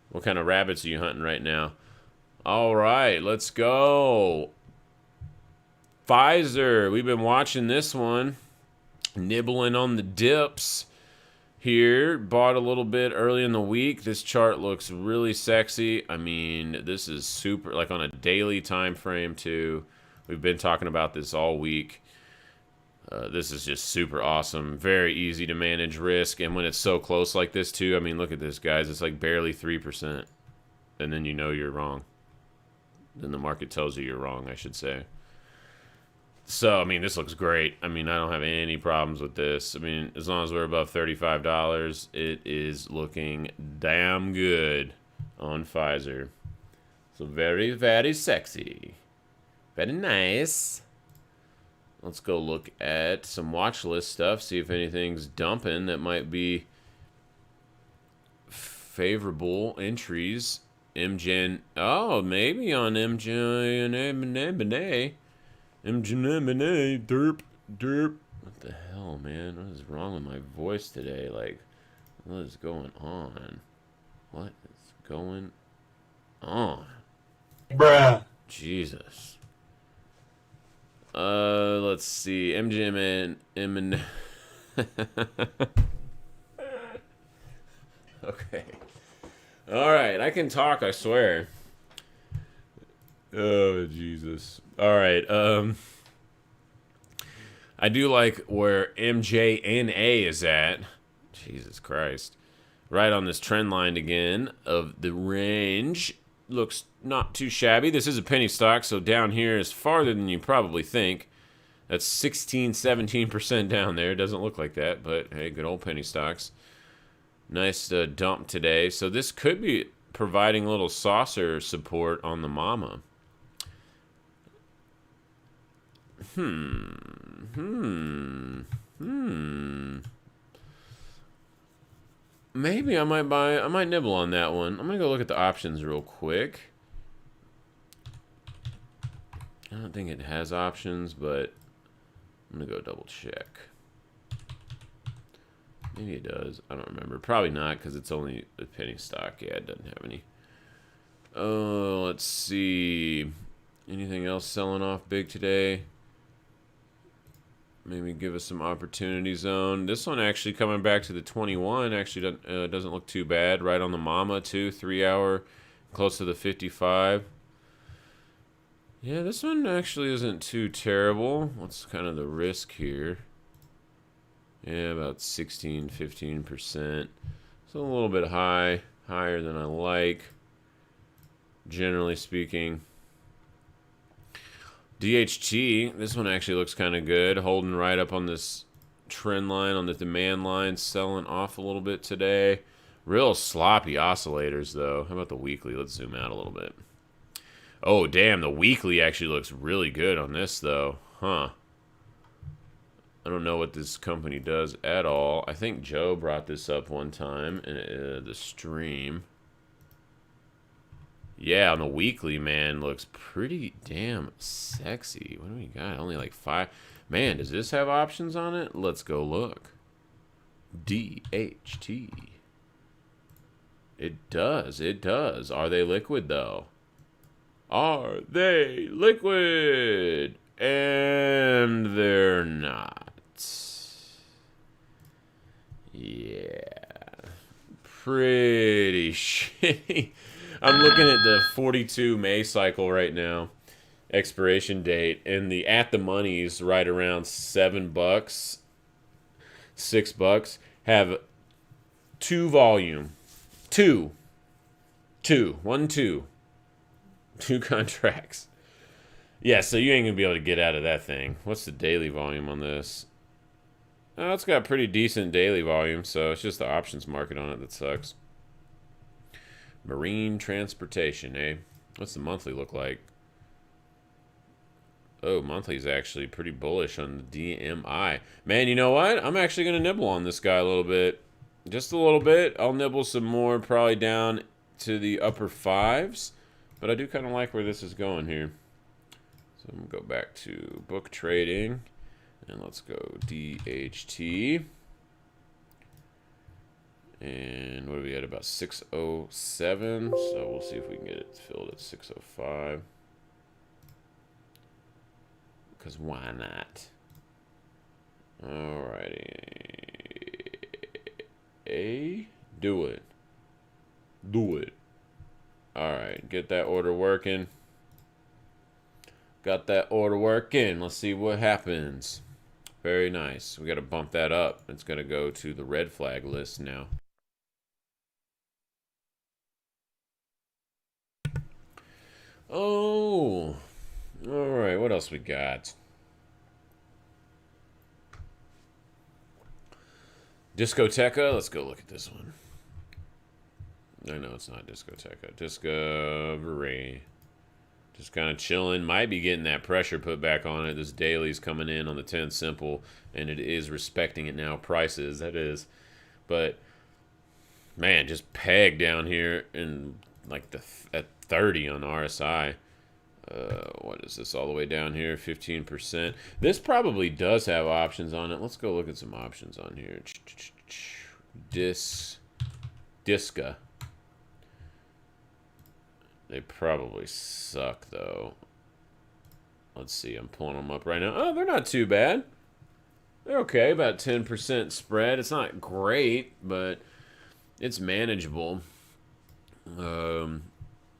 What kind of rabbits are you hunting right now? All right, let's go. Pfizer, we've been watching this one. Nibbling on the dips here. Bought a little bit early in the week. This chart looks really sexy. I mean, this is super, like on a daily time frame too. We've been talking about this all week. This is just super awesome. Very easy to manage risk. And when it's so close like this too, I mean, look at this, guys. It's like barely 3%. And then you know you're wrong. Then the market tells you you're wrong, I should say. So, I mean, this looks great. I mean, I don't have any problems with this. I mean, as long as we're above $35, it is looking damn good on Pfizer. So, very, very sexy. Very nice. Let's go look at some watch list stuff, see if anything's dumping that might be favorable entries. MGN, oh, maybe on MGN, derp. What the hell, man? What is wrong with my voice today? Like, what is going on? What is going on? Bruh. Jesus. Let's see. MGM and okay. All right, I can talk, I swear. Oh, Jesus. All right. I do like where MJNA is at. Jesus Christ. Right on this trend line again of the range. Looks not too shabby. This is a penny stock, so down here is farther than you probably think. That's 16, 17% down there. Doesn't look like that, but hey, good old penny stocks. Nice dump today. So this could be providing a little saucer support on the mama. Maybe I might nibble on that one. I'm gonna go look at the options real quick. I don't think it has options, but I'm gonna go double check. Maybe it does. I don't remember. Probably not, because it's only a penny stock. Yeah, it doesn't have any. Oh, let's see. Anything else selling off big today? Maybe give us some opportunity zone. This one actually coming back to the 21 actually doesn't look too bad. Right on the mama, too. 3 hour, close to the 55. Yeah, this one actually isn't too terrible. What's kind of the risk here? Yeah, about 16, 15%. So a little bit higher than I like, generally speaking. DHT, this one actually looks kind of good, holding right up on this trend line, on the demand line, selling off a little bit today. Real sloppy oscillators, though. How about the weekly? Let's zoom out a little bit. Oh, damn, the weekly actually looks really good on this, though. Huh. I don't know what this company does at all. I think Joe brought this up one time in the stream. Yeah, on the weekly, man, looks pretty damn sexy. What do we got? Only like 5. Man, does this have options on it? Let's go look. DHT. It does. It does. Are they liquid, though? Are they liquid? And they're not. Yeah. Pretty shitty. I'm looking at the 42 May cycle right now, expiration date, and the at the money's right around $7, $6, have 2 volume. 2 contracts. Yeah, so you ain't gonna be able to get out of that thing. What's the daily volume on this? Oh, it's got pretty decent daily volume, so it's just the options market on it that sucks. Marine transportation, eh? What's the monthly look like? Oh, monthly's actually pretty bullish on the DMI. Man, you know what? I'm actually going to nibble on this guy a little bit. Just a little bit. I'll nibble some more, probably down to the upper 5s. But I do kind of like where this is going here. So I'm going to go back to book trading. And let's go DHT. And what are we at? About 607. So we'll see if we can get it filled at 605. Because why not? Alrighty. Do it. Do it. Alright, get that order working. Got that order working. Let's see what happens. Very nice. We got to bump that up. It's going to go to the red flag list now. Oh. Alright, what else we got? Discoteca. Let's go look at this one. I know it's not Discoteca. Discovery. Just kind of chilling. Might be getting that pressure put back on it. This daily's coming in on the 10 simple, and it is respecting it now. Prices, that is. But, man, just peg down here in like at 30 on RSI. What is this all the way down here? 15%. This does have options on it. Let's go look at some options on here. Disca. They probably suck, though. Let's see. I'm pulling them up right now. Oh, they're not too bad. They're okay. About 10% spread. It's not great, but it's manageable. You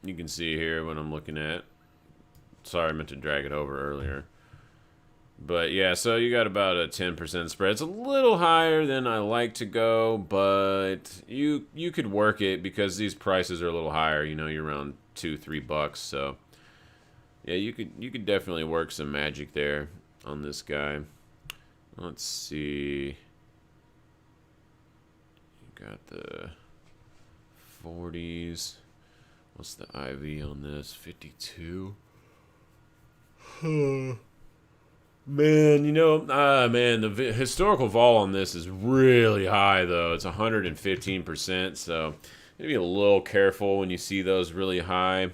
can see here what I'm looking at. Sorry, I meant to drag it over earlier. But, yeah, so you got about a 10% spread. It's a little higher than I like to go, but you could work it because these prices are a little higher. You know, you're around $2-3, so yeah, you could definitely work some magic there on this guy. Let's see. You got the 40s. What's the IV on this? 52. Man, you know, man, the historical vol on this is really high, though. It's 115%, so maybe a little careful when you see those really high.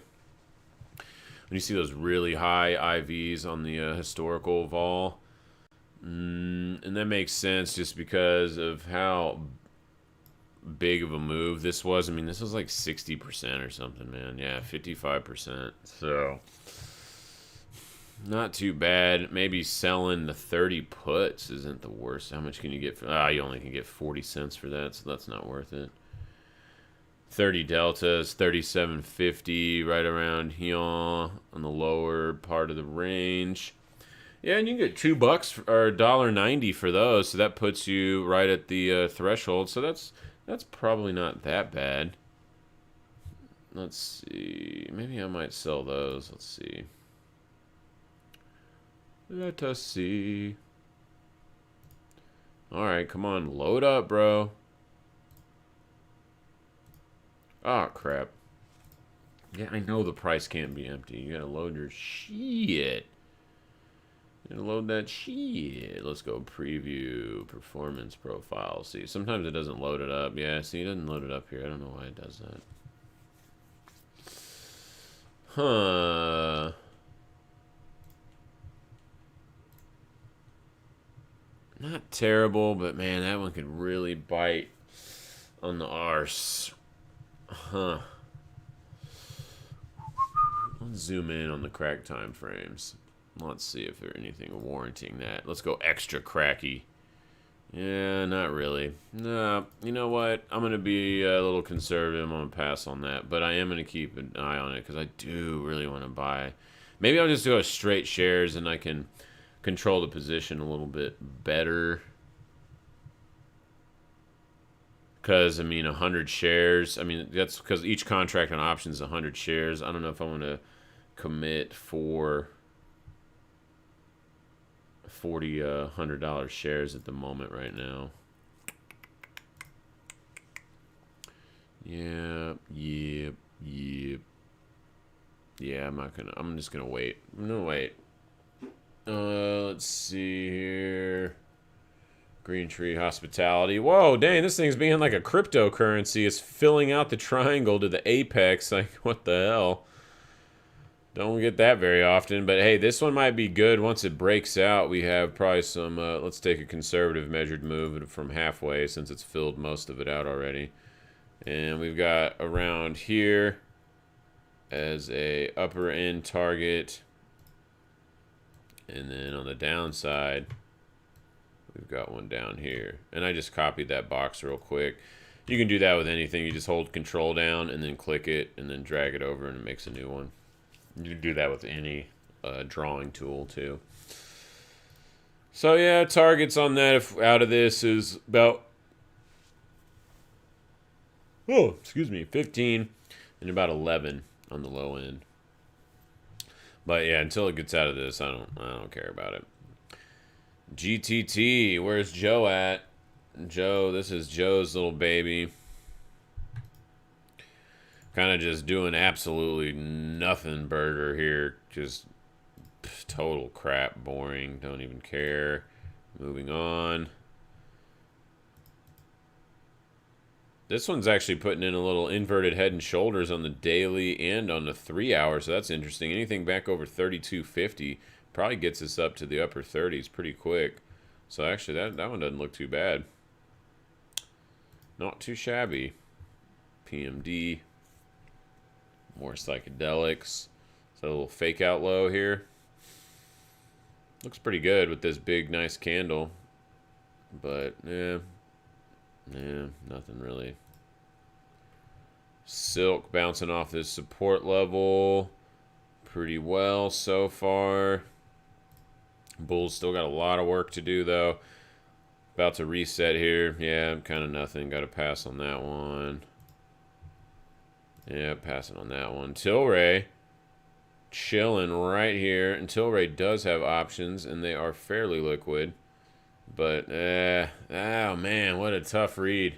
When you see those really high IVs on the historical vol. And that makes sense just because of how big of a move this was. I mean, this was like 60% or something, man. Yeah, 55%. So not too bad. Maybe selling the 30 puts isn't the worst. How much can you get for you only can get 40 cents for that, so that's not worth it. 30 deltas, 37.50, right around here on the lower part of the range. Yeah, and you can get $2 or $1.90 for those, so that puts you right at the threshold. So that's probably not that bad. Let's see. Maybe I might sell those. Let's see. Let us see. All right, come on, load up, bro. Oh, crap. Yeah, I know the price can't be empty. You gotta load your shit. You gotta load that shit. Let's go preview performance profile. See, sometimes it doesn't load it up. Yeah, see, it doesn't load it up here. I don't know why it does that. Huh. Not terrible, but man, that one could really bite on the arse. Huh. Let's zoom in on the crack time frames. Let's see if there's anything warranting that. Let's go extra cracky. Yeah, not really. No, you know what? I'm going to be a little conservative. I'm going to pass on that. But I am going to keep an eye on it because I do really want to buy. Maybe I'll just go straight shares and I can control the position a little bit better. Because, I mean, 100 shares. I mean, that's because each contract on options is 100 shares. I don't know if I want to commit for $100 shares at the moment right now. Yeah, I'm just gonna wait. I'm gonna wait. Let's see here. Green Tree Hospitality. Whoa, dang, this thing's being like a cryptocurrency. It's filling out the triangle to the apex. Like, what the hell? Don't get that very often. But, hey, this one might be good. Once it breaks out, we have probably some... let's take a conservative measured move from halfway since it's filled most of it out already. And we've got around here as a upper end target. And then on the downside... We've got one down here. And I just copied that box real quick. You can do that with anything. You just hold control down and then click it and then drag it over and it makes a new one. You can do that with any drawing tool too. So yeah, targets on that if out of this is about 15 and about 11 on the low end. But yeah, until it gets out of this, I don't care about it. GTT, where's Joe at? Joe, this is Joe's little baby. Kind of just doing absolutely nothing burger here. Just total crap, boring, don't even care. Moving on. This one's actually putting in a little inverted head and shoulders on the daily and on the 3 hour, so that's interesting. Anything back over 32.50 probably gets us up to the upper 30s pretty quick. So actually, that one doesn't look too bad. Not too shabby. PMD. More psychedelics. Is that a little fake out low here? Looks pretty good with this big, nice candle. But, yeah, nothing really. Silk bouncing off this support level pretty well so far. Bulls still got a lot of work to do, though. About to reset here. Yeah, kind of nothing. Got to pass on that one. Yeah, passing on that one. Tilray chilling right here. And Tilray does have options, and they are fairly liquid. But, oh man, what a tough read.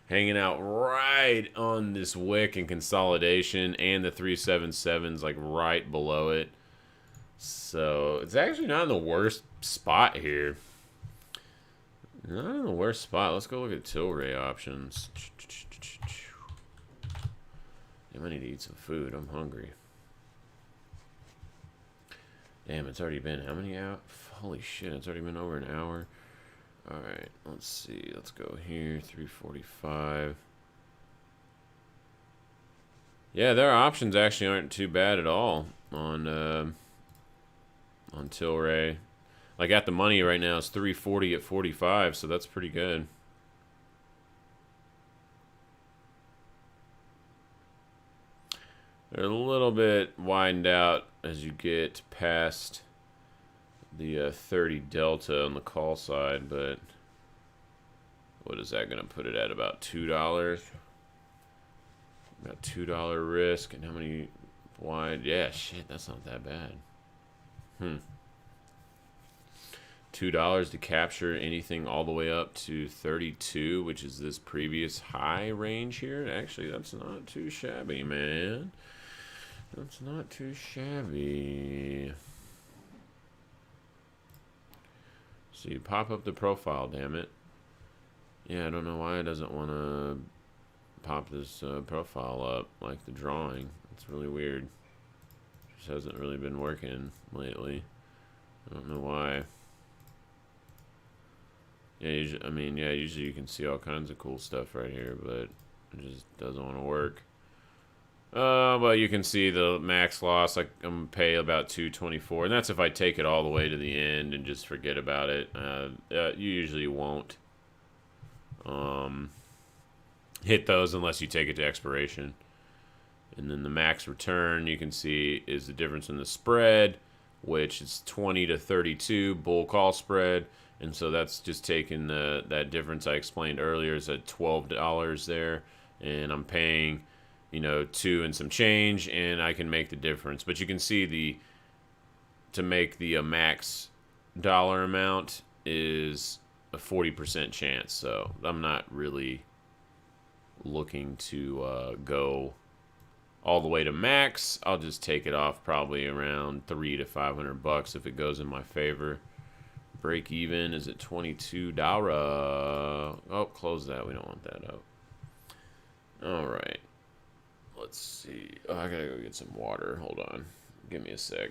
Hanging out right on this wick and consolidation, and the 377's like right below it. So it's actually not in the worst spot here. Not in the worst spot. Let's go look at Tilray options. Damn, I need to eat some food. I'm hungry. Damn, it's already been how many hours? Holy shit, it's already been over an hour. Alright, let's see. Let's go here. 345. Yeah, their options actually aren't too bad at all on Tilray. Like at the money right now, it's 340 at 45, so that's pretty good. They're a little bit widened out as you get past the 30 delta on the call side, but what is that going to put it at? About $2? About $2 risk, and how many wide? Yeah, shit, that's not that bad. $2 to capture anything all the way up to 32, which is this previous high range here. Actually, that's not too shabby, man. That's not too shabby. So you pop up the profile, damn it. Yeah, I don't know why it doesn't want to pop this profile up like the drawing. It's really weird. Just hasn't really been working lately. I don't know why. Yeah, usually you can see all kinds of cool stuff right here, but it just doesn't want to work. But you can see the max loss. Like I'm gonna pay about $224, and that's if I take it all the way to the end and just forget about it. You usually won't hit those unless you take it to expiration. And then the max return you can see is the difference in the spread, which is 20 to 32 bull call spread, and so that's just taking that difference I explained earlier is at $12 there, and I'm paying, $2 and some change, and I can make the difference. But you can see to make the max dollar amount is a 40% chance. So I'm not really looking to go all the way to max. I'll just take it off probably around $300 to $500 if it goes in my favor. Break even is at $22. Oh, close that. We don't want that up. All right. Let's see. Oh, I gotta go get some water. Hold on. Give me a sec.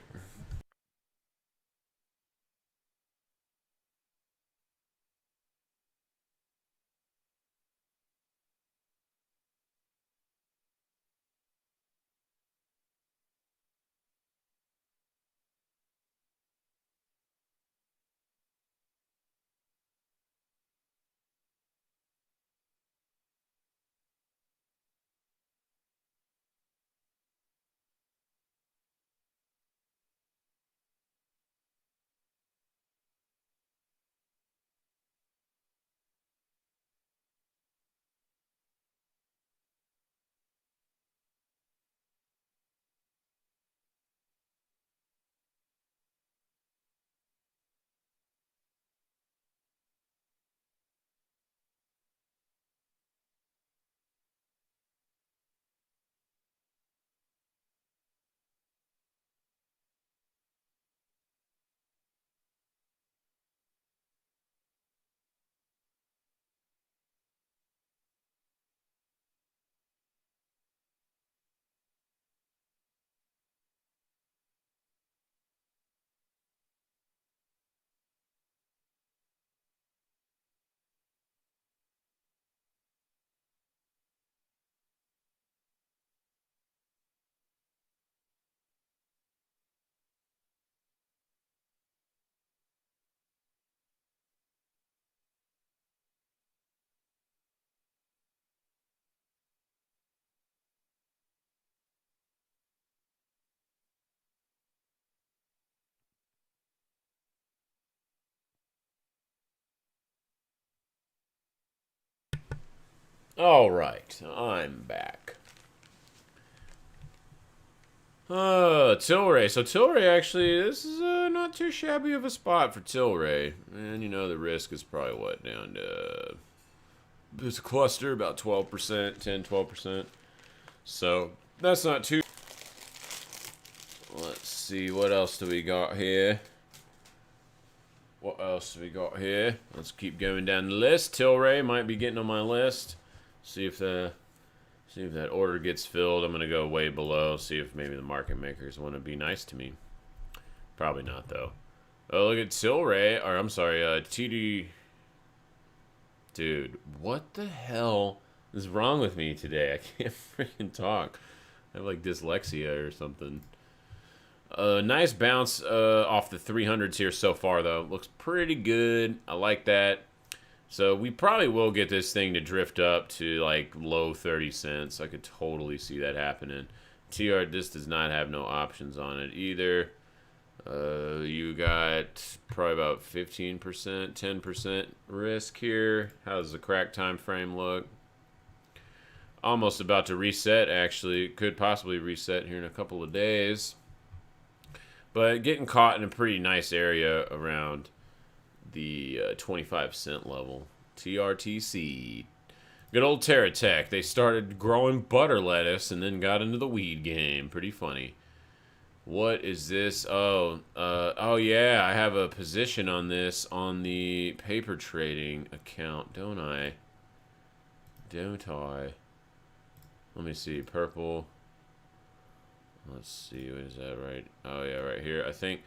All right, I'm back. Tilray. So Tilray, actually, this is not too shabby of a spot for Tilray. And, you know, the risk is probably, what, down to... There's a cluster, about 12%, 10, 12%. So, that's not too... Let's see, what else do we got here? What else do we got here? Let's keep going down the list. Tilray might be getting on my list. See if that order gets filled. I'm going to go way below. See if maybe the market makers want to be nice to me. Probably not, though. Oh, look at Tilray. Or, I'm sorry, TD... Dude, what the hell is wrong with me today? I can't freaking talk. I have, like, dyslexia or something. Nice bounce off the 300s here so far, though. Looks pretty good. I like that. So we probably will get this thing to drift up to like low 30 cents. I could totally see that happening. TR, this does not have no options on it either. You got probably about 15%, 10% risk here. How's the crack time frame look? Almost about to reset, actually. Could possibly reset here in a couple of days. But getting caught in a pretty nice area around the 25-cent level. TRTC. Good old TerraTech. They started growing butter lettuce and then got into the weed game. Pretty funny. What is this? Oh yeah, I have a position on this on the paper trading account, don't I? Don't I? Let me see. Purple. Let's see. What is that right? Oh yeah, right here. I think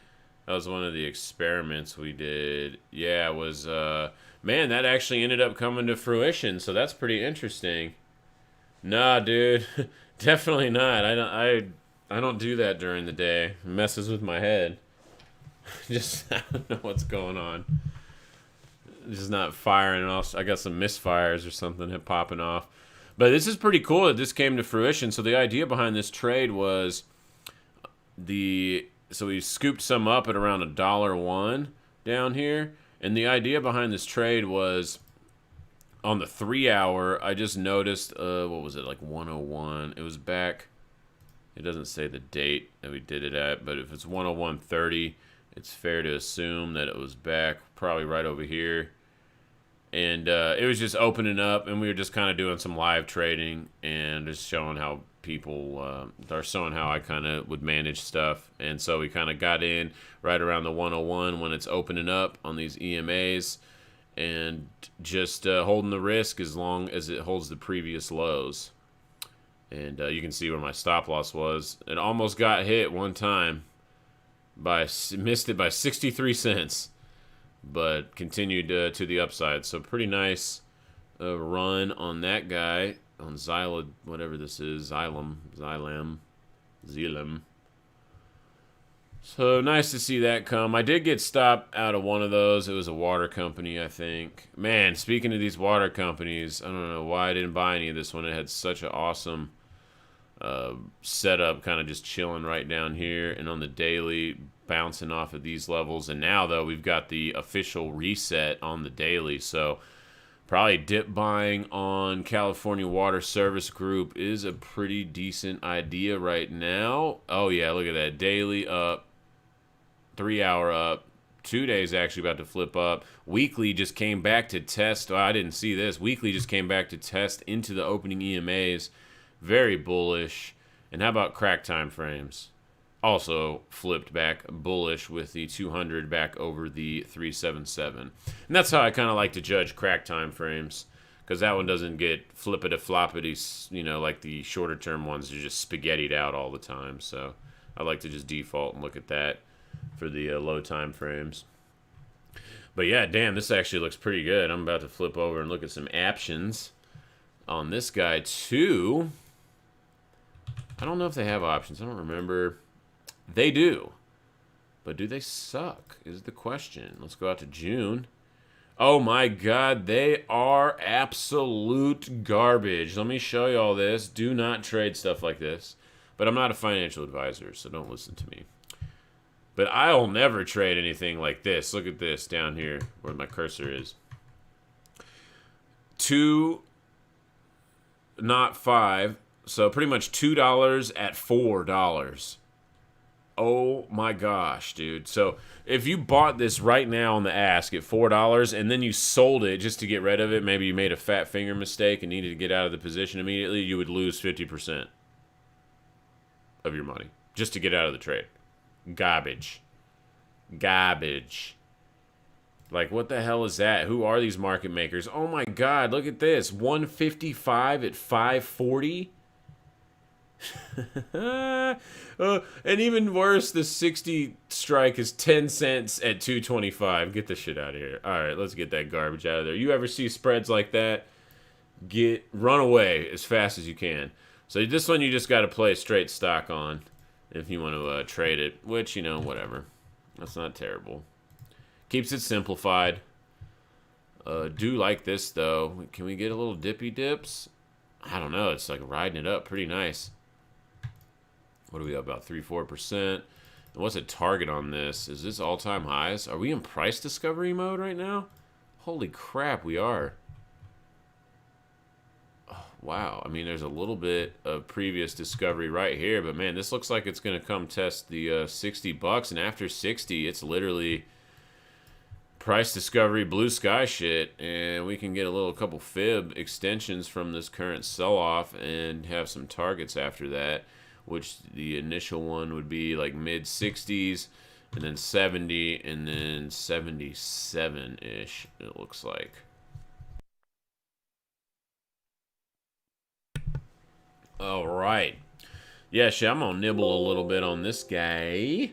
that was one of the experiments we did. Yeah, it was, man, that actually ended up coming to fruition, so that's pretty interesting. Nah, dude, definitely not. I don't do that during the day. It messes with my head. Just, I don't know what's going on. Just not firing off. I got some misfires or something popping off. But this is pretty cool that this came to fruition. So the idea behind this trade was so we scooped some up at around $1.01 down here. And the idea behind this trade was on the 3-hour, I just noticed, what was it, like 101. It was back, it doesn't say the date that we did it at, but if it's 101.30, it's fair to assume that it was back probably right over here. And it was just opening up, and we were just kind of doing some live trading and just showing how people are showing how I kind of would manage stuff. And so we kind of got in right around the 101 when it's opening up on these EMAs and just holding the risk as long as it holds the previous lows. And you can see where my stop loss was. It almost got hit one time. Missed it by 63 cents. But continued to the upside. So pretty nice run on that guy. On Xyla, whatever this is. Xylem. So nice to see that come. I did get stopped out of one of those. It was a water company, I think. Man, speaking of these water companies, I don't know why I didn't buy any of this one. It had such an awesome setup, kind of just chilling right down here. And on the daily, bouncing off of these levels. And now, though, we've got the official reset on the daily. So probably dip buying on California Water Service Group is a pretty decent idea right now. Oh, yeah, look at that. Daily up, 3-hour up, 2 days actually about to flip up. Weekly just came back to test. Oh, I didn't see this. Weekly just came back to test into the opening EMAs. Very bullish. And how about crack time frames? Also flipped back bullish with the 200 back over the 377. And that's how I kind of like to judge crack time frames, because that one doesn't get flippity-floppity, you know, like the shorter term ones are just spaghettied out all the time. So I like to just default and look at that for the low time frames. But yeah, damn, this actually looks pretty good. I'm about to flip over and look at some options on this guy too. I don't know if they have options. I don't remember. They do. But do they suck is the question. Let's go out to June. Oh my god, they are absolute garbage. Let me show you all this. Do not trade stuff like this. But I'm not a financial advisor, so don't listen to me. But I'll never trade anything like this. Look at this down here where my cursor is. not $5. So pretty much $2 at $4. Oh my gosh, dude. So if you bought this right now on the ask at $4 and then you sold it just to get rid of it, maybe you made a fat finger mistake and needed to get out of the position immediately, you would lose 50% of your money just to get out of the trade. Garbage. Garbage. Like, what the hell is that? Who are these market makers? Oh my god, look at this. 155 at 540. And even worse, the 60 strike is 10 cents at 225. Get the shit out of here. All right, let's get that garbage out of there. You ever see spreads like that? Run away as fast as you can. So this one you just got to play straight stock on if you want to trade it, which, you know, whatever. That's not terrible. Keeps it simplified. Do like this, though. Can we get a little dippy dips? I don't know. It's like riding it up pretty nice. What are we up about? 3-4%. And what's a target on this? Is this all-time highs? Are we in price discovery mode right now? Holy crap, we are. Oh, wow. I mean, there's a little bit of previous discovery right here, but man, this looks like it's going to come test the $60, and after 60, it's literally price discovery blue sky shit, and we can get a couple fib extensions from this current sell-off and have some targets after that, which the initial one would be like mid 60s and then 70 and then 77-ish, it looks like. All right. Yeah, shit, I'm gonna nibble a little bit on this guy.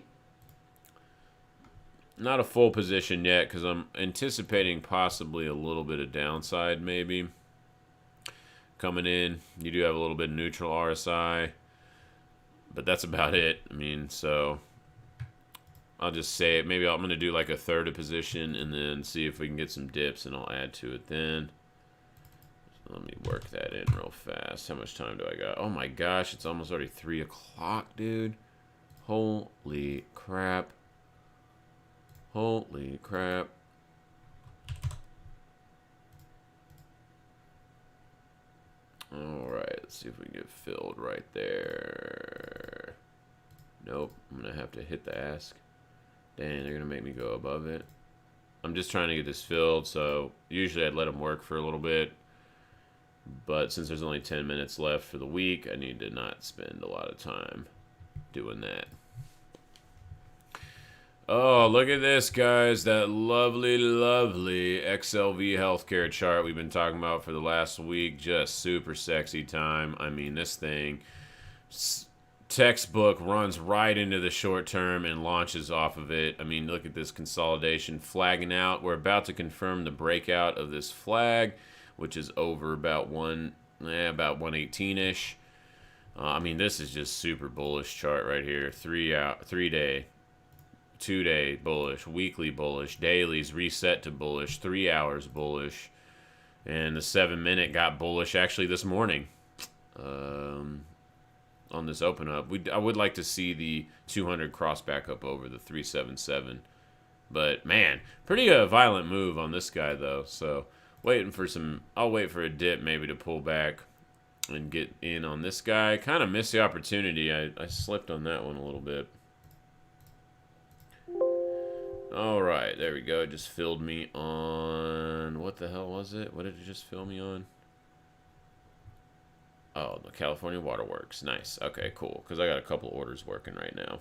Not a full position yet because I'm anticipating possibly a little bit of downside maybe coming in. You do have a little bit of neutral RSI, but that's about it. I mean, so I'll just say it. Maybe I'm going to do like a third of position and then see if we can get some dips, and I'll add to it then. So let me work that in real fast. How much time do I got? Oh my gosh, it's almost already 3 o'clock, dude. Holy crap. Holy crap. Alright, let's see if we can get filled right there. Nope, I'm going to have to hit the ask. Dang, they're going to make me go above it. I'm just trying to get this filled, so usually I'd let them work for a little bit. But since there's only 10 minutes left for the week, I need to not spend a lot of time doing that. Oh, look at this, guys. That lovely, lovely XLV healthcare chart we've been talking about for the last week. Just super sexy time. I mean, this thing, textbook, runs right into the short term and launches off of it. I mean, look at this consolidation flagging out. We're about to confirm the breakout of this flag, which is over about 118-ish. I mean, this is just super bullish chart right here. 3-day. 2-day bullish, weekly bullish, dailies reset to bullish, 3 hours bullish, and the 7-minute got bullish actually this morning on this open up. I would like to see the 200 cross back up over the 377, but man, pretty violent move on this guy though. So I'll wait for a dip maybe to pull back and get in on this guy. Kind of missed the opportunity. I slipped on that one a little bit. Alright, there we go. It just filled me on... What the hell was it? What did it just fill me on? Oh, the California Waterworks. Nice. Okay, cool. Because I got a couple orders working right now.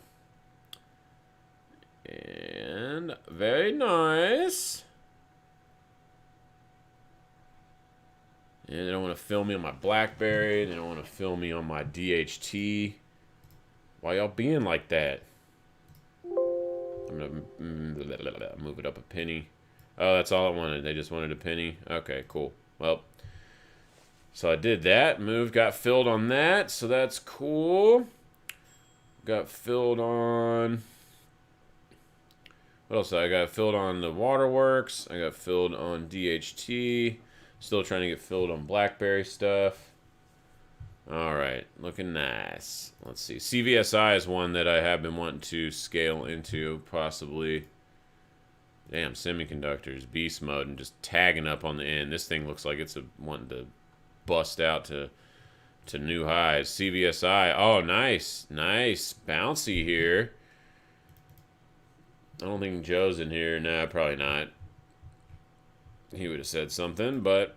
And very nice. And they don't want to fill me on my BlackBerry. They don't want to fill me on my DHT. Why y'all being like that? I'm going to move it up a penny. Oh, that's all I wanted. They just wanted a penny. Okay, cool. Well, so I did that. Got filled on that. So that's cool. Got filled on... What else? I got filled on the Waterworks. I got filled on DHT. Still trying to get filled on BlackBerry stuff. Alright, looking nice. Let's see. CVSI is one that I have been wanting to scale into, possibly. Damn, semiconductors, beast mode, and just tagging up on the end. This thing looks like it's wanting to bust out to to new highs. CVSI. Oh, nice. Nice. Bouncy here. I don't think Joe's in here. Nah, probably not. He would have said something, but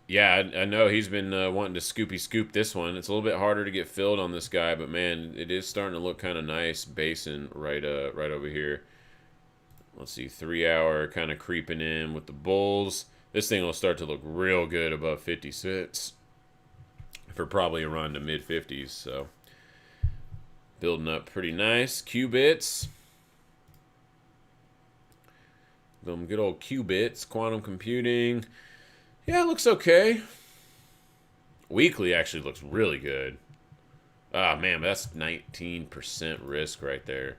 yeah, I know he's been wanting to scoop this one. It's a little bit harder to get filled on this guy, but man, it is starting to look kind of nice. Basin right over here. Let's see, 3 hour kind of creeping in with the bulls. This thing will start to look real good above 50 cents for probably a run to mid 50s. So building up pretty nice. Qubits. Them good old qubits. Quantum computing. Yeah, it looks okay. Weekly actually looks really good. Ah, man, that's 19% risk right there.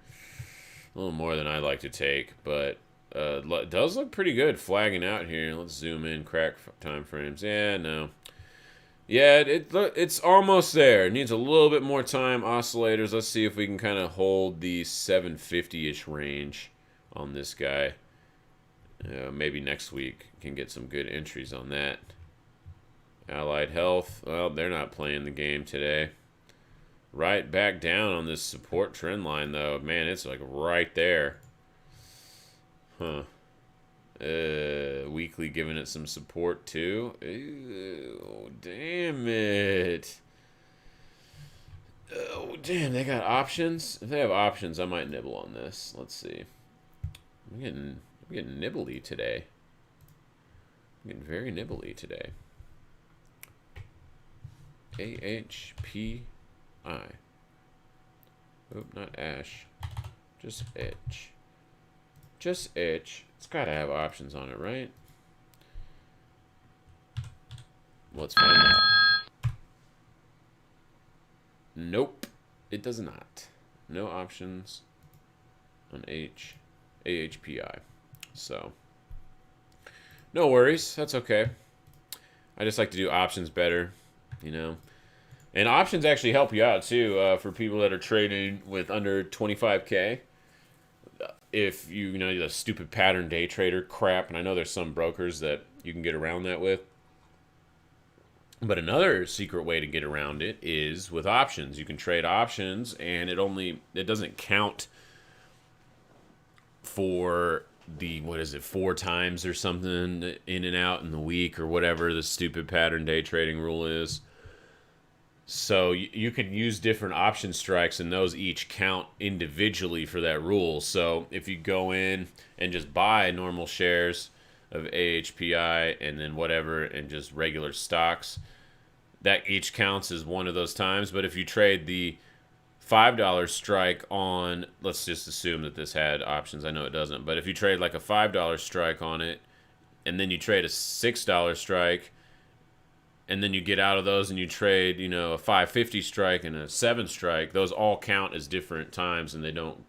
A little more than I'd like to take, but it does look pretty good flagging out here. Let's zoom in, crack time frames. Yeah, no. Yeah, it's almost there. It needs a little bit more time. Oscillators, let's see if we can kind of hold the 750-ish range on this guy. Maybe next week can get some good entries on that. Allied Health, well, they're not playing the game today. Right back down on this support trend line, though. Man, it's like right there. Huh. Weekly giving it some support, too. Ew, damn it. Oh, damn, they got options? If they have options, I might nibble on this. Let's see. I'm getting nibbly today. I'm getting very nibbly today. AHPI. Oop, not Ash. Just Edge. Just Edge. It's got to have options on it, right? Let's find out. Nope. It does not. No options on AHPI. So, no worries. That's okay. I just like to do options better, you know. And options actually help you out, too, for people that are trading with under 25K. If you know, the stupid pattern day trader crap, and I know there's some brokers that you can get around that with. But another secret way to get around it is with options. You can trade options, and it doesn't count for the, 4 times or something in and out in the week or whatever the stupid pattern day trading rule is. So you can use different option strikes, and those each count individually for that rule. So if you go in and just buy normal shares of AHPI and then whatever and just regular stocks, that each counts as one of those times. But if you trade the $5 strike on, let's just assume that this had options. I know it doesn't. But if you trade like a $5 strike on it, and then you trade a $6 strike, and then you get out of those and you trade, a $5.50 strike and a $7 strike, those all count as different times, and they don't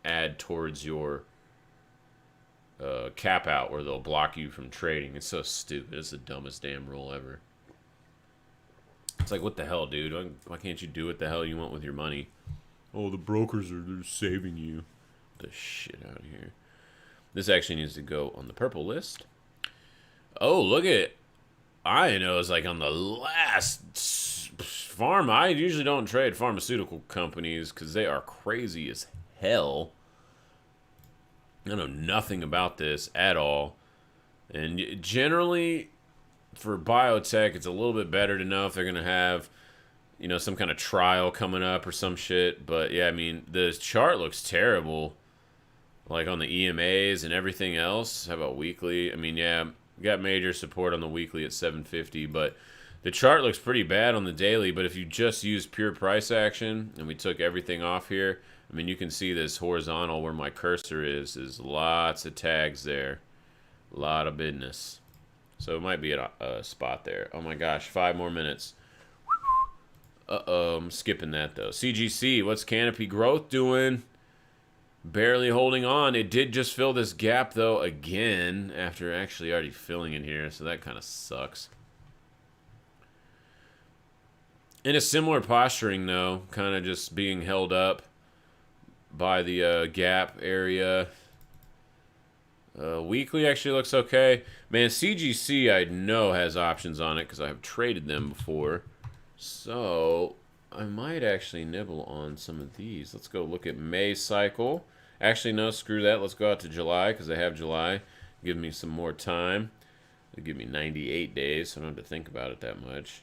add towards your cap out where they'll block you from trading. It's so stupid. It's the dumbest damn rule ever. It's like, what the hell, dude? Why can't you do what the hell you want with your money? Oh, the brokers they're saving you. Get the shit out of here. This actually needs to go on the purple list. Oh, look at it. I know it's like on the last farm. I usually don't trade pharmaceutical companies because they are crazy as hell. I know nothing about this at all. And generally, for biotech, it's a little bit better to know if they're going to have, some kind of trial coming up or some shit. But yeah, I mean, the chart looks terrible. Like on the EMAs and everything else. How about weekly? I mean, yeah. Got major support on the weekly at 750, but the chart looks pretty bad on the daily. But if you just use pure price action and we took everything off here, I mean, you can see this horizontal where my cursor is lots of tags there. A lot of business. So it might be a spot there. Oh my gosh, 5 more minutes. Uh-oh, I'm skipping that though. CGC, what's Canopy Growth doing? Barely holding on. It did just fill this gap, though, again, after actually already filling it here, so that kind of sucks. In a similar posturing, though, kind of just being held up by the gap area. Weekly actually looks okay. Man, CGC I know has options on it because I have traded them before. So I might actually nibble on some of these. Let's go look at May's cycle. Actually, no, screw that. Let's go out to July because I have July. Give me some more time. They give me 98 days, so I don't have to think about it that much.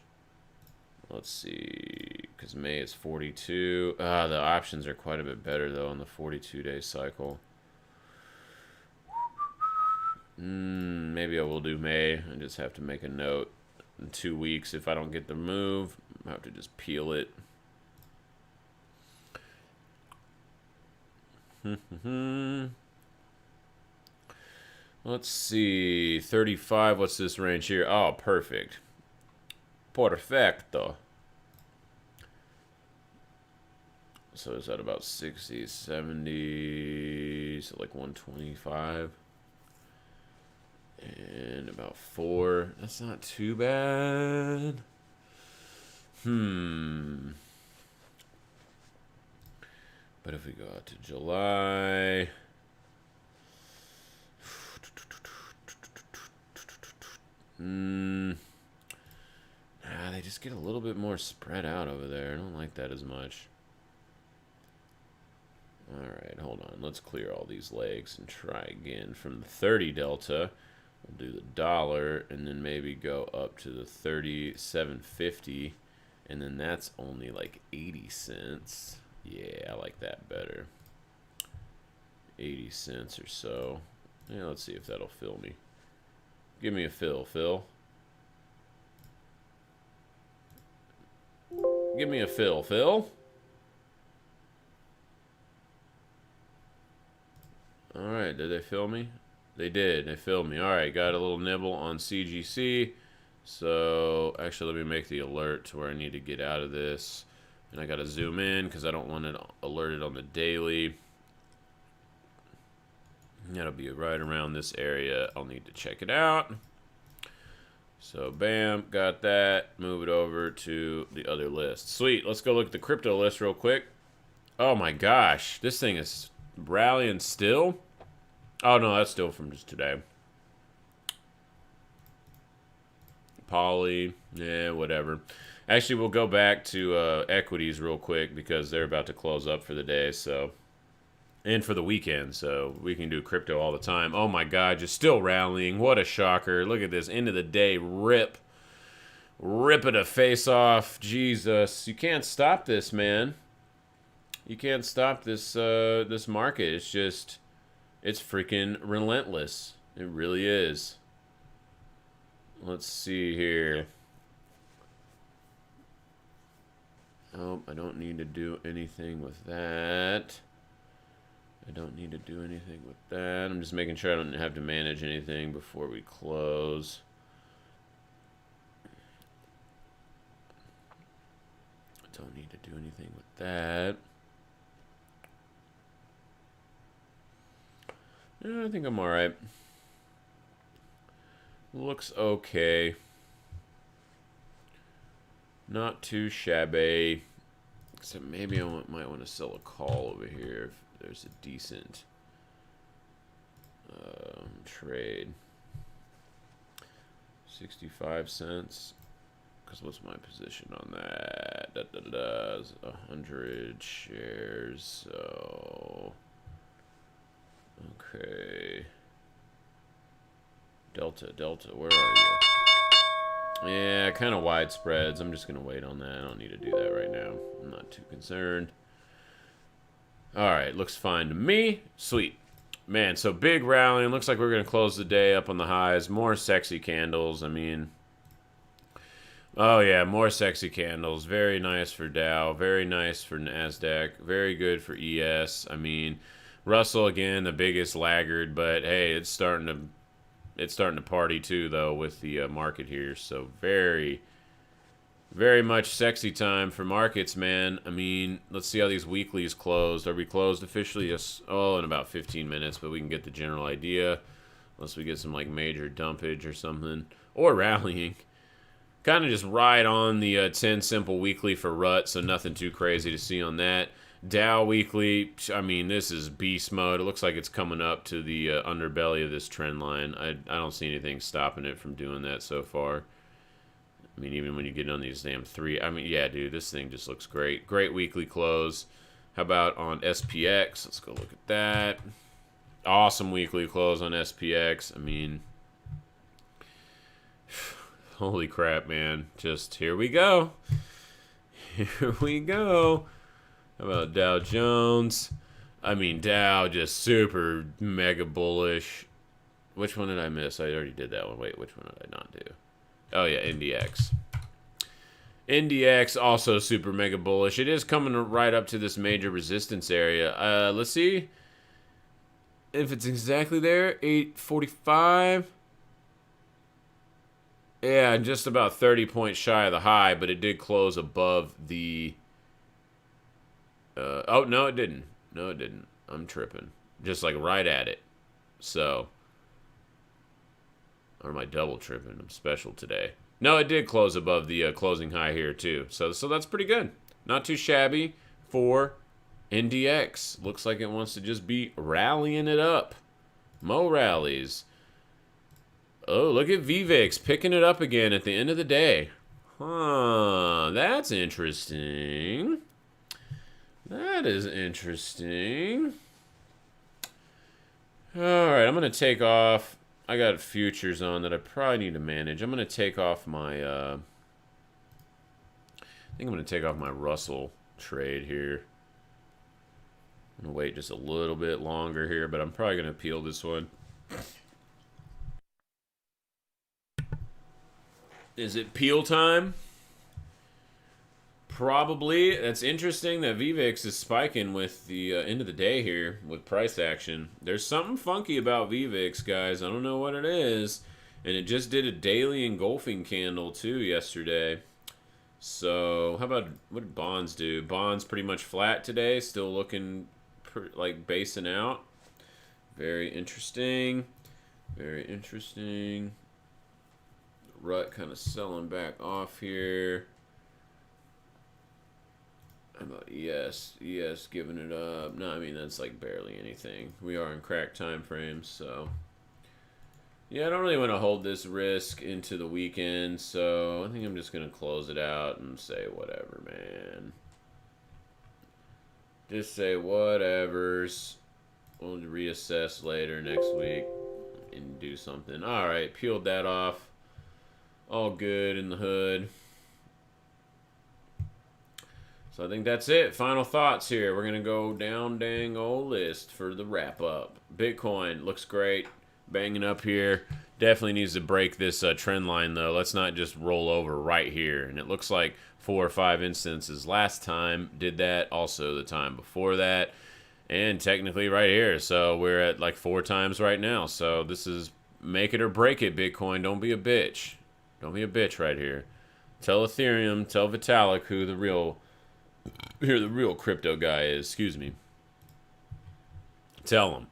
Let's see, because May is 42. The options are quite a bit better, though, on the 42-day cycle. Maybe I will do May. I just have to make a note. In 2 weeks, if I don't get the move, I have to just peel it. Let's see, 35. What's this range here? Oh, perfect. Perfecto. So is that about 60, 70, so like 125? And about 4. That's not too bad. But if we go out to July... they just get a little bit more spread out over there. I don't like that as much. Alright, hold on. Let's clear all these legs and try again. From the 30 delta, we'll do the dollar, and then maybe go up to the 37.50, and then that's only like 80 cents. Yeah, I like that better. 80 cents or so. Yeah, let's see if that'll fill me. Give me a fill, Phil. Give me a fill, Phil. Alright, did they fill me? They did. They filled me. Alright, got a little nibble on CGC. So, actually, let me make the alert to where I need to get out of this. And I got to zoom in because I don't want it alerted on the daily. That'll be right around this area. I'll need to check it out. So, bam, got that. Move it over to the other list. Sweet. Let's go look at the crypto list real quick. Oh my gosh. This thing is rallying still? Oh no, that's still from just today. Poly. Yeah, whatever. Actually, we'll go back to equities real quick because they're about to close up for the day, so... And for the weekend, so we can do crypto all the time. Oh my god, just still rallying. What a shocker. Look at this. End of the day, rip. Rip it a face off. Jesus. You can't stop this, man. You can't stop this this market. It's just... It's freaking relentless. It really is. Let's see here. Oh, I don't need to do anything with that. I don't need to do anything with that. I'm just making sure I don't have to manage anything before we close. I don't need to do anything with that. Yeah, I think I'm alright. Looks okay. Not too shabby. Except maybe I might want to sell a call over here if there's a decent trade. 65 cents. Because what's my position on that? 100 shares. So... Okay. Delta, where are you? Yeah, kind of wide spreads. I'm just going to wait on that. I don't need to do that right now. I'm not too concerned. Alright, looks fine to me. Sweet. Man, so big rallying. Looks like we're going to close the day up on the highs. More sexy candles. I mean... Oh, yeah, more sexy candles. Very nice for Dow. Very nice for NASDAQ. Very good for ES. I mean... Russell again, the biggest laggard, but hey, it's starting to party too, though, with the market here. So very, very much sexy time for markets, man. I mean, let's see how these weeklies closed. Are we closed officially? Yes. Oh, in about 15 minutes, but we can get the general idea, unless we get some like major dumpage or something, or rallying. Kind of just ride on the 10 simple weekly for rut, so nothing too crazy to see on that. Dow weekly, I mean, this is beast mode. It looks like it's coming up to the underbelly of this trend line. I don't see anything stopping it from doing that so far. I mean, even when you get on these damn three, I mean, yeah, dude, this thing just looks great. Great weekly close. How about on SPX? Let's go look at that. Awesome weekly close on SPX. I mean, holy crap, man. Just here we go. Here we go. How about Dow Jones? I mean, Dow just super mega bullish. Which one did I miss? I already did that one. Wait, which one did I not do? Oh, yeah, NDX. NDX also super mega bullish. It is coming right up to this major resistance area. Let's see if it's exactly there. 845. Yeah, just about 30 points shy of the high, but it did close above the... oh, no, it didn't. No, it didn't. I'm tripping. Just like right at it. So... Or am I double tripping? I'm special today. No, it did close above the closing high here, too. So that's pretty good. Not too shabby for NDX. Looks like it wants to just be rallying it up. Mo rallies. Oh, look at VVIX picking it up again at the end of the day. Huh, that's interesting. That is interesting. All right, I'm going to take off. I got futures on that I probably need to manage. I'm going to take off my, I think I'm going to take off my Russell trade here. I'm going to wait just a little bit longer here, but I'm probably going to peel this one. Is it peel time? Probably. That's interesting that VVIX is spiking with the end of the day here with price action. There's something funky about VVIX, guys. I don't know what it is. And it just did a daily engulfing candle, too, yesterday. So, how about, what did bonds do? Bonds pretty much flat today. Still looking like basing out. Very interesting. Very interesting. Rut kind of selling back off here. How about ES? ES giving it up. No, I mean, that's like barely anything. We are in crack time frames, so. Yeah, I don't really want to hold this risk into the weekend, so I think I'm just going to close it out and say whatever, man. Just say whatevers. We'll reassess later next week and do something. All right, peeled that off. All good in the hood. So I think that's it. Final thoughts here. We're going to go down dang old list for the wrap up. Bitcoin looks great. Banging up here. Definitely needs to break this trend line, though. Let's not just roll over right here. And it looks like 4 or 5 instances last time did that. Also the time before that. And technically right here. So we're at like 4 times right now. So this is make it or break it, Bitcoin. Don't be a bitch. Don't be a bitch right here. Tell Ethereum, tell Vitalik who the real crypto guy is. Excuse me. Tell him.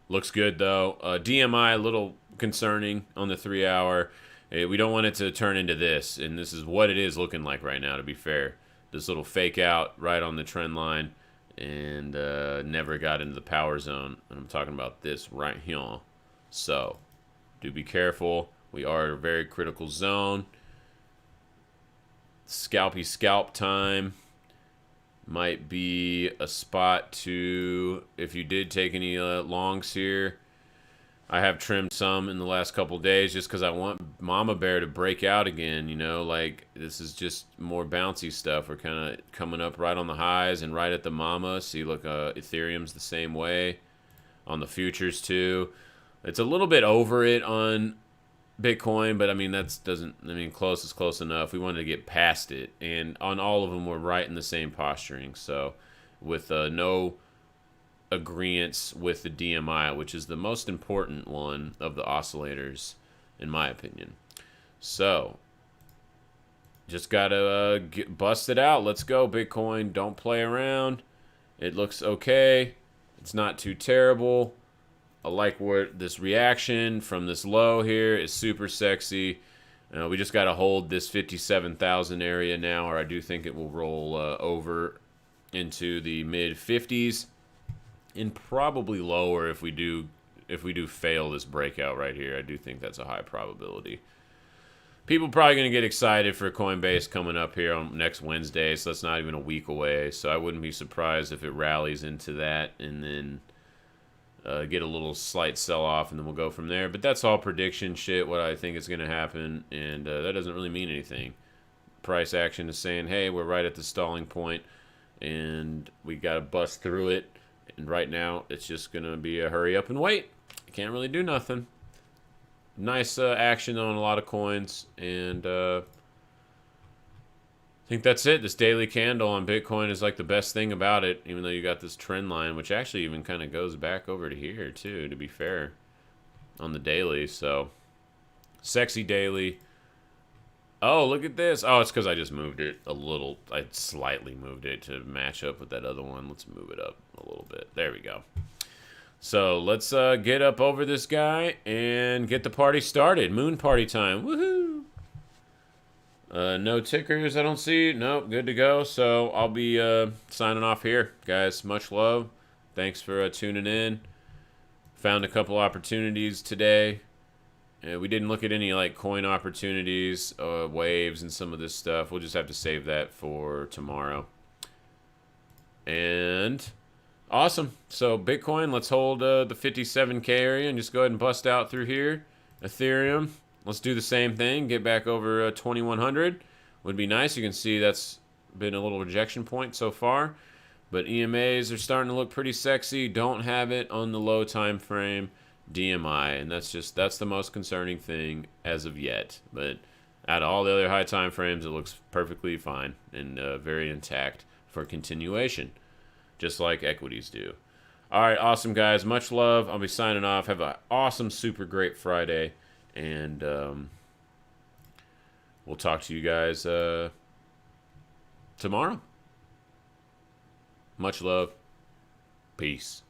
Looks good though. DMI a little concerning on the 3 hour. We don't want it to turn into this, and this is what it is looking like right now. To be fair, this little fake out right on the trend line, and never got into the power zone. And I'm talking about this right here. So do be careful. We are at a very critical zone. Scalpy scalp time might be a spot to, if you did take any longs here. I have trimmed some in the last couple days just because I want Mama Bear to break out again, you know, like this is just more bouncy stuff. We're kind of coming up right on the highs and right at the Mama. See, look, Ethereum's the same way on the futures too. It's a little bit over it on Bitcoin, but I mean, close is close enough. We wanted to get past it, and on all of them, we're right in the same posturing. So, with no agreeance with the DMI, which is the most important one of the oscillators, in my opinion. So, just gotta bust it out. Let's go, Bitcoin. Don't play around. It looks okay. It's not too terrible. I like where this reaction from this low here is super sexy. We just got to hold this 57,000 area now, or I do think it will roll over into the mid 50s and probably lower if we do fail this breakout right here. I do think that's a high probability. people probably going to get excited for Coinbase coming up here on next Wednesday, so that's not even a week away. So I wouldn't be surprised if it rallies into that and then get a little slight sell-off, and then we'll go from there. But that's all prediction shit, what I think is going to happen, and that doesn't really mean anything. Price action is saying, hey, we're right at the stalling point, and we got to bust through it. And right now, it's just going to be a hurry up and wait. I can't really do nothing. Nice action on a lot of coins, and I think that's it. This daily candle on Bitcoin is like the best thing about it, even though you got this trend line, which actually even kind of goes back over to here too, to be fair, on the daily. So, sexy daily. Oh, look at this. Oh, it's because I just moved it a little. I slightly moved it to match up with that other one. Let's move it up a little bit. There we go. So let's get up over this guy and get the party started. Moon party time. Woohoo! No tickers, I don't see. Nope, good to go. So I'll be signing off here, guys. Much love. Thanks for tuning in. Found a couple opportunities today. We didn't look at any like coin opportunities, waves, and some of this stuff. We'll just have to save that for tomorrow. And awesome. So Bitcoin, let's hold the 57K area and just go ahead and bust out through here. Ethereum, let's do the same thing. Get back over 2100 would be nice. You can see that's been a little rejection point so far. But EMAs are starting to look pretty sexy. Don't have it on the low time frame DMI, and that's the most concerning thing as of yet. But out of all the other high time frames, it looks perfectly fine and very intact for continuation, just like equities do. All right, awesome, guys. Much love. I'll be signing off. Have an awesome, super great Friday, and we'll talk to you guys tomorrow. Much love. Peace.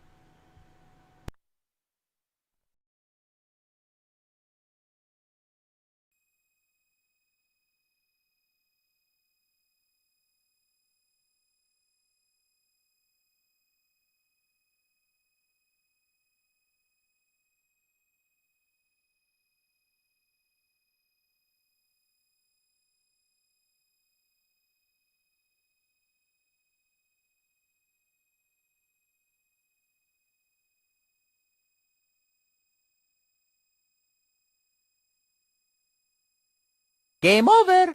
Game over.